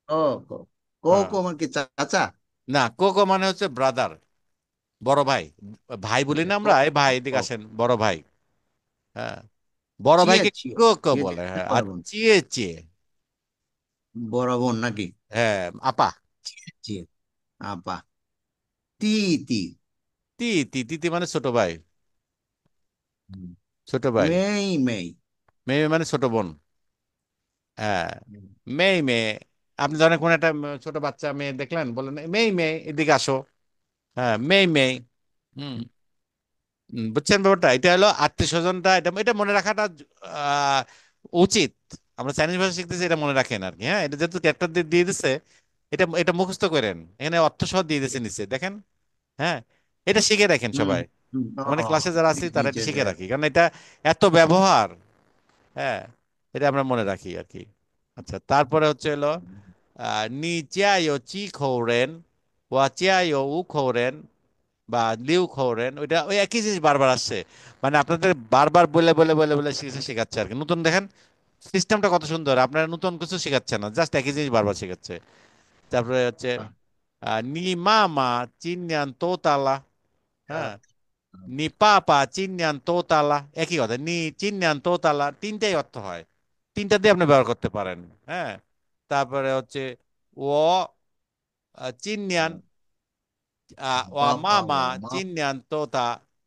ও কো। কো হ্যাঁ। কো মানে কি চাচা? না, কোকো মানে হচ্ছে ব্রাদার, বড় ভাই। ভাই বলি আচ্ছা না কো। আমরা, এই ভাই এদিকে কো। আসেন, বড় ভাই। হ্যাঁ, বড় চিয়ে ভাইকে চিয়ে। কোকো চিয়ে বলে, চিয়ে হ্যাঁ। আর বড় বোন। চিয়ে চিয়ে, বড় বোন নাকি? হ্যাঁ আপা। চিয়ে চিয়ে। আপা। তি তি। তি তি, তিতি মানে ছোট ভাই, হুম। ছোট ভাই। মেই মেই। মেয়ে মানে ছোট বোন, হ্যাঁ। হুম। মেয়ে মেয়ে, আপনি ধরেন কোন একটা ছোট বাচ্চা মেয়ে দেখলেন, বলেন মেয়ে মেয়ে এদিকে আসো, হ্যাঁ মেয়ে মেয়ে। হুম, বুঝছেন ব্যাপারটা? এটা হলো আত্মীয় স্বজনটা, এটা এটা মনে রাখাটা আহ, উচিত। আমরা চাইনিজ ভাষা শিখতেছি, এটা মনে রাখেন আর কি, হ্যাঁ। এটা যেহেতু ক্যারেক্টার দিয়ে দিয়ে দিচ্ছে, এটা এটা মুখস্থ করেন, এখানে অর্থ সহ দিয়ে দিচ্ছে নিচে, দেখেন, হ্যাঁ। এটা শিখে রাখেন হুম। সবাই, হুম। মানে ক্লাসে যারা আছে তারা এটা নিচে শিখে দেয়া রাখি, আছে। কারণ এটা এত ব্যবহার, হ্যাঁ, এটা আমরা মনে রাখি আর কি। আচ্ছা, তারপরে হচ্ছে হলো 你家有几口人? 我家有5口人, বা লিউ খোরেন, ওইটা ওই একই জিনিস বারবার আসছে, মানে আপনাদের বারবার বলে বলে বলে বলে শেখাচ্ছে আর কি। নতুন দেখেন সিস্টেমটা কত সুন্দর, আপনারা নতুন কিছু শেখাচ্ছে না, জাস্ট একই জিনিস বারবার শেখাচ্ছে। তারপরে হচ্ছে নি মামা চিনয়ান তোতালা, হ্যাঁ, নি পাপা চিনয়ান তোতালা, একই কথা, নি চিনয়ান তোতালা, তিনটাই অর্থ হয়, তিনটা দিয়ে আপনি ব্যবহার করতে পারেন, হ্যাঁ। তারপরে হচ্ছে ও চিনয়ান, wa বাবা ও mama মা। jinnian tota,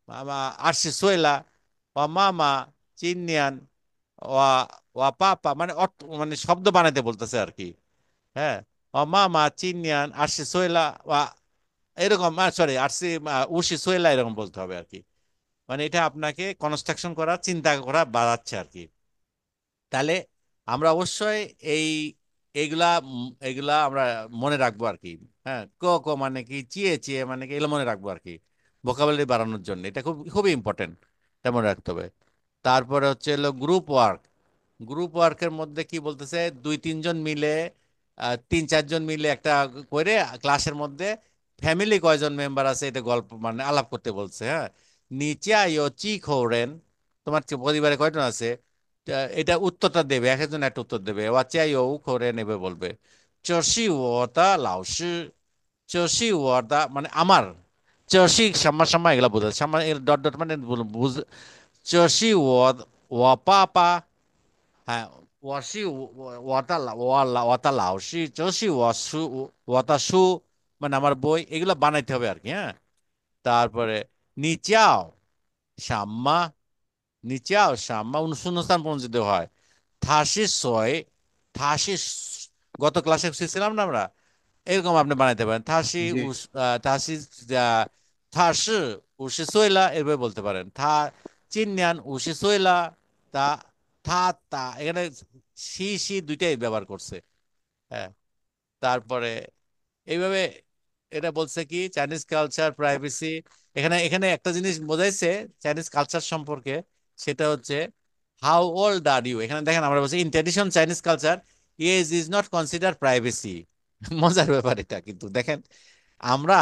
mama arsi wa mama jinnian, wa papa, মানে মানে শব্দ বানাইতে বলতেছে আর কি, হ্যাঁ। wa mama jinnian arsi wa, এরকম, সরি আরসি, উশি সোয়েলা, এরকম বলতে হবে আর কি। মানে এটা আপনাকে কনস্ট্রাকশন করা, চিন্তা করা বাড়াচ্ছে আর কি। তাহলে আমরা অবশ্যই এই এইগুলা এইগুলা আমরা মনে রাখবো আর কি, হ্যাঁ। ক ক মানে কি, চিয়ে চিয়ে মানে কি, এগুলো মনে রাখবো আর কি, ভোকাবুলারি বাড়ানোর জন্য এটা খুব খুবই ইম্পর্টেন্ট, এটা মনে রাখতে হবে। তারপরে হচ্ছে হলো গ্রুপ ওয়ার্ক, গ্রুপ ওয়ার্কের মধ্যে কি বলতেছে, দুই তিনজন মিলে, তিন চারজন মিলে একটা করে ক্লাসের মধ্যে ফ্যামিলি কয়জন মেম্বার আছে এটা গল্প মানে আলাপ করতে বলছে, হ্যাঁ। নিচে আইও চি খোরেন, তোমার পরিবারে কয়জন আছে, এটা উত্তরটা দেবে, এক একজন একটা উত্তর দেবে, ওয়াচিয়াইও করে নেবে বলবে। 这是我的老师，这是我的মানে আমার, 这是 সাম্মা সাম্মা এগুলা বোঝায়, সাম্মা ডট ডট মানে বুঝ, 这是我爸爸，হ্যাঁ, 我是我的老师，这是我的书মানে আমার বই, এগুলো বানাইতে হবে আর কি, হ্যাঁ। তারপরে নিচাও সাম্মা, নিচাও সাম্মা শূন্যস্থান পূরণ হয়। থাসি ছয়, থাসি, গত ক্লাসে শিখছিলাম না আমরা, এরকম আপনি বানাইতে পারেন, থাসি জি। থাসি, থাসি 50岁了, এভাবে বলতে পারেন। চিনয়ান 50岁了, তা থা তা, এখানে সি সি দুইটাই ব্যবহার করছে, হ্যাঁ। তারপরে এইভাবে এটা বলছে কি, চাইনিজ কালচার প্রাইভেসি, এখানে এখানে একটা জিনিস বোঝাইছে চাইনিজ কালচার সম্পর্কে, সেটা হচ্ছে হাউ ওল্ড আর ইউ, এখানে দেখেন আমরা বলছি in tradition Chinese culture age is not consider privacy. মজার ব্যাপার এটা, কিন্তু দেখেন আমরা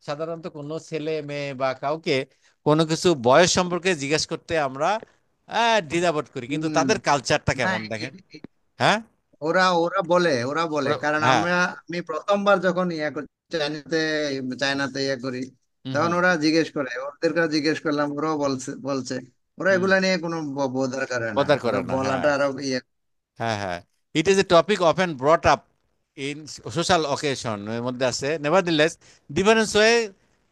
সাধারণত কোনো ছেলে মেয়ে বা কাউকে কোনো কিছু বয়স সম্পর্কে জিজ্ঞেস করতে আমরা দ্বিধাবোধ করি, কিন্তু হুম। তাদের কালচারটা না, কেমন দেখেন, হ্যাঁ। ওরা ওরা বলে কারণ হ্যাঁ, আমি প্রথমবার যখন চাইনাতে চায়নাতে করি, হুম তখন হুম ওরা জিজ্ঞেস করে, ওদেরকে জিজ্ঞেস করলাম, ওরাও বলছে বলছে ওরা হুম। এগুলা নিয়ে কোনো বোধার করে না, বদার ওরা করে না, হ্যাঁ। বলাটা আরো ইয়ে। হ্যাঁ, হ্যাঁ। It is a topic often brought up in social occasion এর মধ্যে আছে, nevertheless difference way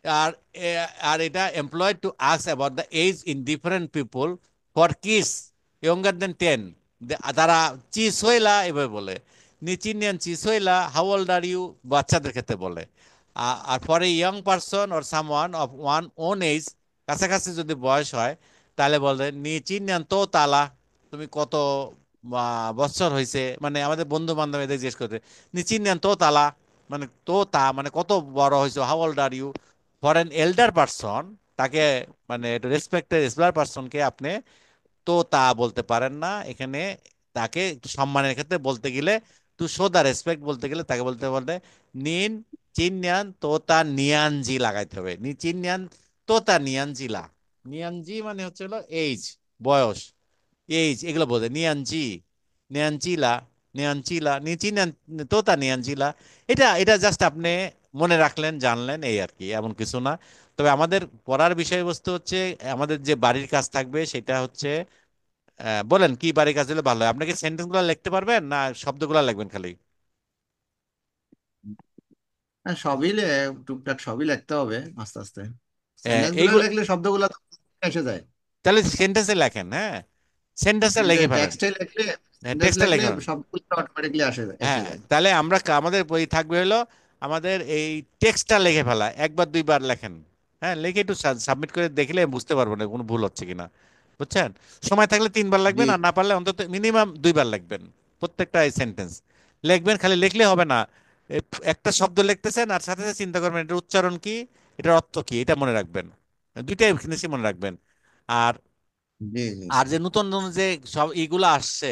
are are এটা employed to ask about the age in different people for kids younger than 10। তারা চিজ হইলা এভাবে বলে, নিচিনিয়ান চিজ হইলা, হাউ ওল্ড আর ইউ, বাচ্চাদের ক্ষেত্রে বলে। আর for a young person or someone of one own age, কাছাকাছি যদি বয়স হয়, তাহলে বলে নিচিনিয়ান তো তালা, তুমি কত বছর হয়েছে, মানে আমাদের বন্ধু বান্ধব এদের জিজ্ঞেস করতে, নিচিনেন তো তালা, মানে তো তা মানে কত বড় হয়েছে, how old are you. For an elder person, তাকে মানে রেসপেক্টেড এল্ডার পারসনকে আপনি তো তা বলতে পারেন না এখানে। তাকে একটু সম্মানের ক্ষেত্রে বলতে গেলে, টু শো দা রেসপেক্ট বলতে গেলে তাকে বলতে বলতে নিন চিন্যান তো তা নিয়ানজি লাগাইতে হবে, নি চিন্যান তো তা নিয়ানজিলা। নিয়ানজি মানে হচ্ছে হলো এইজ, বয়স, এইজ, এগুলো বোঝে নিয়ানজি, নিয়ানচিলা, নিয়ানচিলা, নিচি তোতা নিয়ানচিলা। এটা এটা জাস্ট আপনি মনে রাখলেন, জানলেন, এই আর কি, এমন কিছু না। তবে আমাদের পড়ার বিষয়বস্তু হচ্ছে, আমাদের যে বাড়ির কাজ থাকবে সেটা হচ্ছে, বলেন কি বাড়ির কাজ হলে ভালো হয়? আপনাকে সেন্টেন্স গুলো লিখতে পারবেন না শব্দগুলো লিখবেন খালি? হ্যাঁ, সবই টুকটাক সবই লিখতে হবে আস্তে আস্তে। সেন্টেন্স গুলো এইগুলো লিখলে শব্দগুলো তো এসে যায়। তাহলে সেন্টেন্সে লেখেন, হ্যাঁ, সেন্টেন্সটা কিন্তু লিখে ফেলেন। টেক্সটে লিখলে, সেন্টেন্স টেক্সটটা লিখলে লিখে, শব্দগুলো অটোমেটিকলি এসে হ্যাঁ, যায়। তাহলে আমরা আমাদের বই থাকবে হলো, আমাদের এই টেক্সটটা লিখে ফেলা, একবার দুইবার লেখেন। হ্যাঁ, লিখে একটু সাবমিট করে দেখলে বুঝতে পারবো না কোনো ভুল হচ্ছে কিনা, বুঝছেন? সময় থাকলে 3 বার জি। লিখবেন, আর না পারলে অন্তত মিনিমাম 2 বার লিখবেন প্রত্যেকটা এই সেন্টেন্স। লিখবেন, খালি লিখলে হবে না। এ, একটা শব্দ লিখতেছেন আর সাথে সাথে চিন্তা করবেন এটার উচ্চারণ কি, এটার অর্থ কি, এটা মনে রাখবেন। দুইটাই জিনিসই মনে রাখবেন। আর জি জি। আর যে নতুন নতুন যে সব এইগুলো আসছে,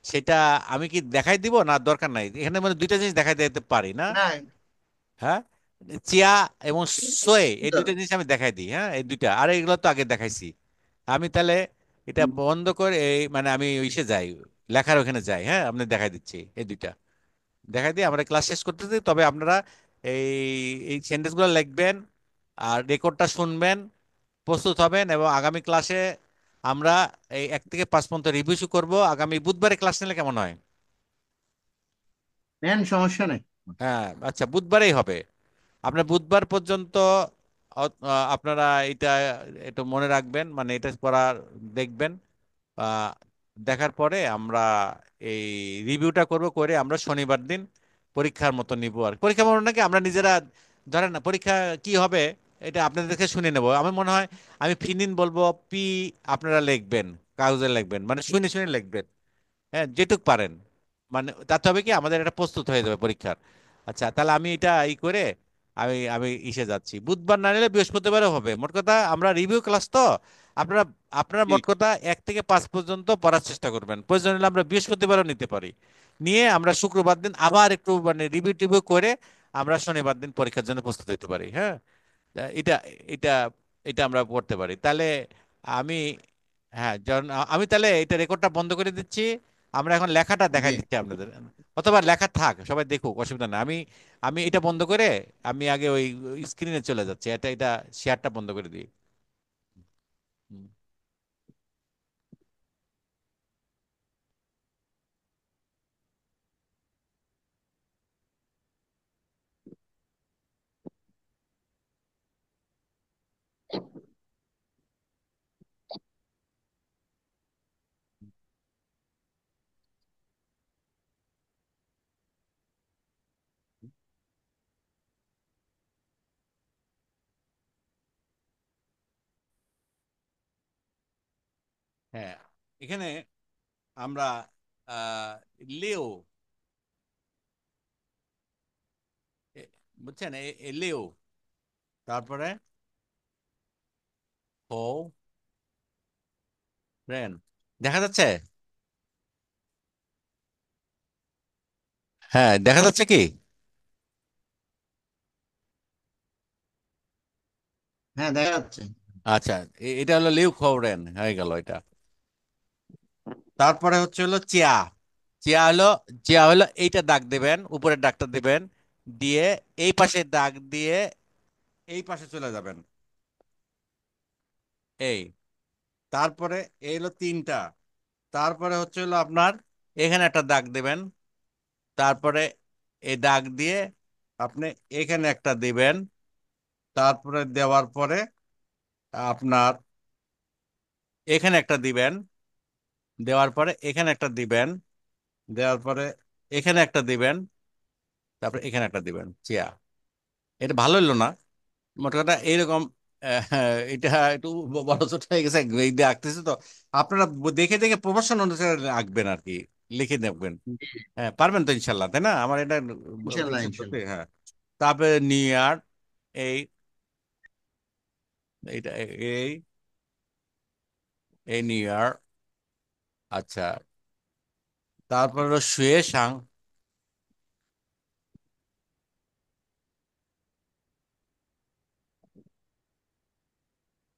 সেটা আমি কি দেখাই দিব না দরকার নাই? এখানে মানে দুইটা জিনিস দেখাই দিতে পারি না? না, হ্যাঁ, চিয়া এবং সোয়ে, এই তো দুইটা জিনিস আমি দেখাই দিই, হ্যাঁ, এই দুইটা, আর এগুলো তো আগে দেখাইছি। আমি তাহলে এটা বন্ধ করে এই মানে আমি ইসে যাই, লেখার ওখানে যাই, হ্যাঁ, আপনি দেখাই দিচ্ছি এই দুইটা, দেখাই দিই, আমরা ক্লাস শেষ করতেছি। তবে আপনারা এই এই সেন্টেন্সগুলো লিখবেন আর রেকর্ডটা শুনবেন, প্রস্তুত হবেন, এবং আগামী ক্লাসে আমরা এই 1 থেকে 5 পর্যন্ত রিভিউ করব। আগামী বুধবারে ক্লাস নিলে কেমন হয়? নেন, সমস্যা নেই। হ্যাঁ, আচ্ছা, বুধবারেই হবে। আপনার বুধবার পর্যন্ত আপনারা এটা একটু মনে রাখবেন, মানে এটা করার দেখবেন। আহ, দেখার পরে আমরা এই রিভিউটা করব, করে আমরা শনিবার দিন পরীক্ষার মতো নিব। আর পরীক্ষা মনে নাকি আমরা নিজেরা, ধরেন না পরীক্ষা কি হবে এটা আপনাদেরকে শুনে নেব। আমার মনে হয় আমি ফিনিন বলবো, পি আপনারা লিখবেন, কাগজে লিখবেন, মানে শুনে শুনে লিখবেন, হ্যাঁ, যেটুক পারেন। মানে তাতে হবে কি, আমাদের এটা প্রস্তুত হয়ে যাবে পরীক্ষার। আচ্ছা, তাহলে আমি এটা করে আমি আমি ইসে যাচ্ছি, বুধবার না নিলে বৃহস্পতিবারও হবে। মোট কথা আমরা রিভিউ ক্লাস তো, আপনারা আপনারা জি মোট কথা 1 থেকে 5 পর্যন্ত পড়ার চেষ্টা করবেন। প্রয়োজন হলে আমরা বৃহস্পতিবারও নিতে পারি, নিয়ে আমরা শুক্রবার দিন আবার একটু মানে রিভিউ টিভিউ করে আমরা শনিবার দিন পরীক্ষার জন্য প্রস্তুত হতে পারি, হ্যাঁ। এটা এটা এটা আমরা করতে পারি তাহলে। আমি, হ্যাঁ, যখন আমি তাহলে এটা রেকর্ডটা বন্ধ করে দিচ্ছি, আমরা এখন লেখাটা জি। দেখাই দিচ্ছি আপনাদের। অথবা লেখা থাক, সবাই দেখুক, অসুবিধা নেই। আমি আমি এটা বন্ধ করে আমি আগে ওই স্ক্রিনে চলে যাচ্ছি, এটা এটা শেয়ারটা বন্ধ করে দিই। হুম। হ্যাঁ, এখানে আমরা আহ লিও, বুঝছেন, লিও, তারপরে ও রেন, দেখা যাচ্ছে? হ্যাঁ, দেখা যাচ্ছে কি? হ্যাঁ, দেখা যাচ্ছে। আচ্ছা, এটা হলো লিউ খোরেন, হয়ে গেল এটা। তারপরে হচ্ছে হলো চিয়া। চিয়া হলো, চিয়া হলো এইটা দাগ দিবেন, উপরের দাগটা দিবেন, দিয়ে এই পাশে দাগ দিয়ে এই পাশে চলে যাবেন, এই। তারপরে এই হলো তিনটা। তারপরে হচ্ছে হলো আপনার এখানে একটা দাগ দেবেন। তারপরে এই দাগ দিয়ে আপনি এখানে একটা দিবেন। তারপরে দেওয়ার পরে আপনার এখানে একটা দিবেন। দেওয়ার পরে এখানে একটা দিবেন। দেওয়ার পরে এখানে একটা দিবেন। তারপরে এখানে একটা দিবেন চিয়া। এটা ভালো হলো না? মোট কথা এইরকম। এটা একটু বড় ছোট হয়ে গেছে, এই দিয়ে আঁকতেছে তো। আপনারা দেখে দেখে প্রফেশন অনুসারে আঁকবেন আর কি, লিখে দেখবেন। হ্যাঁ, পারবেন তো ইনশাল্লাহ, তাই না? আমার এটা ইনশাল্লাহ বিশ্বাস করতে, ইনশাল্লাহ। হ্যাঁ। তারপরে নিউ ইয়ার, এই এইটা, এই এই নিউ ইয়ার। আচ্ছা, তারপর হলো শুয়ে শাং।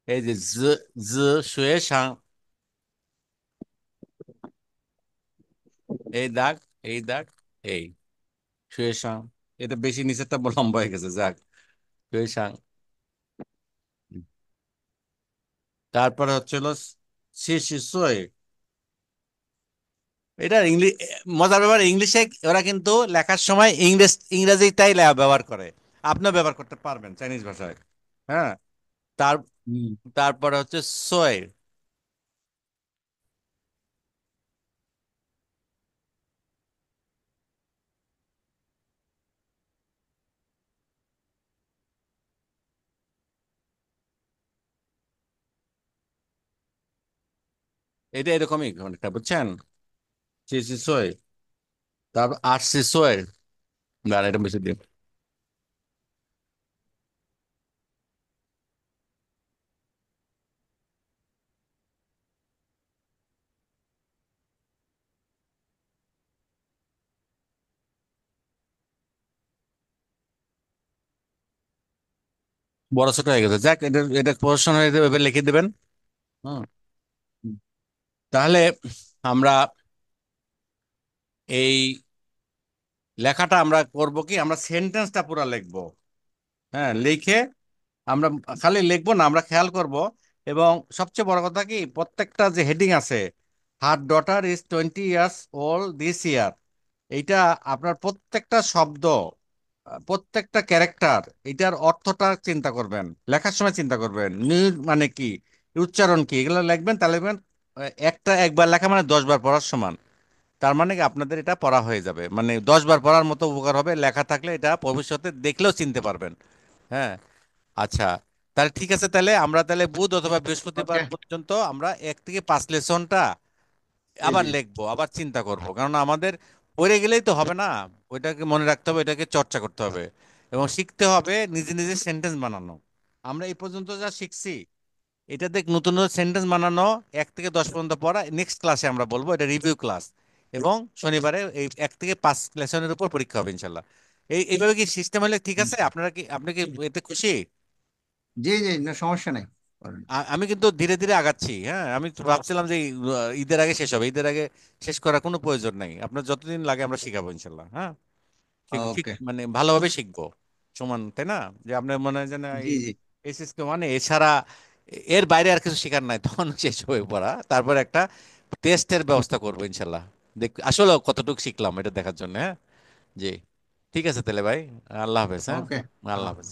এই যে জ, জ, শুয়ে শাং। এই দাগ, এই দাগ, এই শুয়ে শাং। এটা বেশি নিচেরটা লম্বা হয়ে গেছে, যাক। শুয়ে শাং। তারপরে হচ্ছিল শিশুই। এটা ইংলিশ। মজার ব্যাপার, ইংলিশে ওরা কিন্তু লেখার সময় ইংরেজিটাই ব্যবহার করে। আপনিও ব্যবহার করতে পারবেন চাইনিজ ভাষায়। হ্যাঁ। তার হুম। তারপরে হচ্ছে সোয়। এটা এরকমই অনেকটা, বুঝছেন? শিশুই। তারপর আর শিশুই। না, এটা বেশি দিন। বড় ছোট হয়ে গেছে, যাক। এটা এটা প্রশ্ন হয়ে যাবে, এবার লিখে দেবেন। হুম। হুম। তাহলে আমরা এই লেখাটা আমরা করব কি, আমরা সেন্টেন্সটা পুরো লিখবো। হ্যাঁ, লিখে আমরা খালি লিখবো না, আমরা খেয়াল করব। এবং সবচেয়ে বড় কথা কি, প্রত্যেকটা যে হেডিং আছে, her daughter is 20 years old this ইয়ার, এইটা আপনার প্রত্যেকটা শব্দ, প্রত্যেকটা ক্যারেক্টার, এটার অর্থটা চিন্তা করবেন, লেখার সময় চিন্তা করবেন। নিউ মানে কি, উচ্চারণ কি, এগুলো লিখবেন। তাহলে লিখবেন একটা একবার লেখা মানে 10 বার পড়ার সমান। তার মানে কি আপনাদের এটা পড়া হয়ে যাবে, মানে 10 বার পড়ার মতো উপকার হবে লেখা থাকলে। এটা ভবিষ্যতে দেখলেও চিনতে পারবেন। হ্যাঁ। আচ্ছা, তাহলে ঠিক আছে। তাহলে আমরা তাহলে বুধ অথবা বৃহস্পতিবার ওকে। পর্যন্ত আমরা 1 থেকে 5 লেসনটা জি আবার জি। লিখবো, আবার চিন্তা করব। কারণ আমাদের পড়ে গেলেই তো হবে না, ওইটাকে মনে রাখতে হবে, এটাকে চর্চা করতে হবে এবং শিখতে হবে নিজে নিজে সেন্টেন্স বানানো। আমরা এই পর্যন্ত যা শিখছি, এটা দেখ, নতুন নতুন সেন্টেন্স বানানো 1 থেকে 10 পর্যন্ত পড়া, নেক্সট ক্লাসে আমরা বলবো, এটা রিভিউ ক্লাস। এবং শনিবারে এই 1 থেকে 5 লেসনের উপর পরীক্ষা হবে ইনশাল্লাহ। এইভাবে কি সিস্টেম হলে ঠিক হুম। আছে? আপনারা কি, আপনি কি এতে খুশি? জি জি, না সমস্যা নাই, করেন। আমি কিন্তু ধীরে ধীরে আগাচ্ছি। হ্যাঁ, আমি তো ভাবছিলাম যে ঈদের আগে শেষ হবে, ঈদের আগে শেষ করার কোনো প্রয়োজন নাই। আপনার যতদিন লাগে আমরা শিখাবো ইনশাল্লাহ। হ্যাঁ, ঠিক ঠিক, ওকে। মানে ভালোভাবে শিখবো সমান, তাই না? যে আপনার মনে হয় যে না, জি এই জি। এই সিস্টেম মানে এছাড়া এর বাইরে আর কিছু শেখার নাই, তখন শেষ হয়ে পড়া। তারপর একটা টেস্টের ব্যবস্থা করবো ইনশাল্লাহ, দেখ আসলে কতটুকু শিখলাম এটা দেখার জন্য। হ্যাঁ, জি। ঠিক আছে তাহলে ভাই, আল্লাহ হাফেজ। হ্যাঁ, ওকে। আল্লাহ হাফেজ।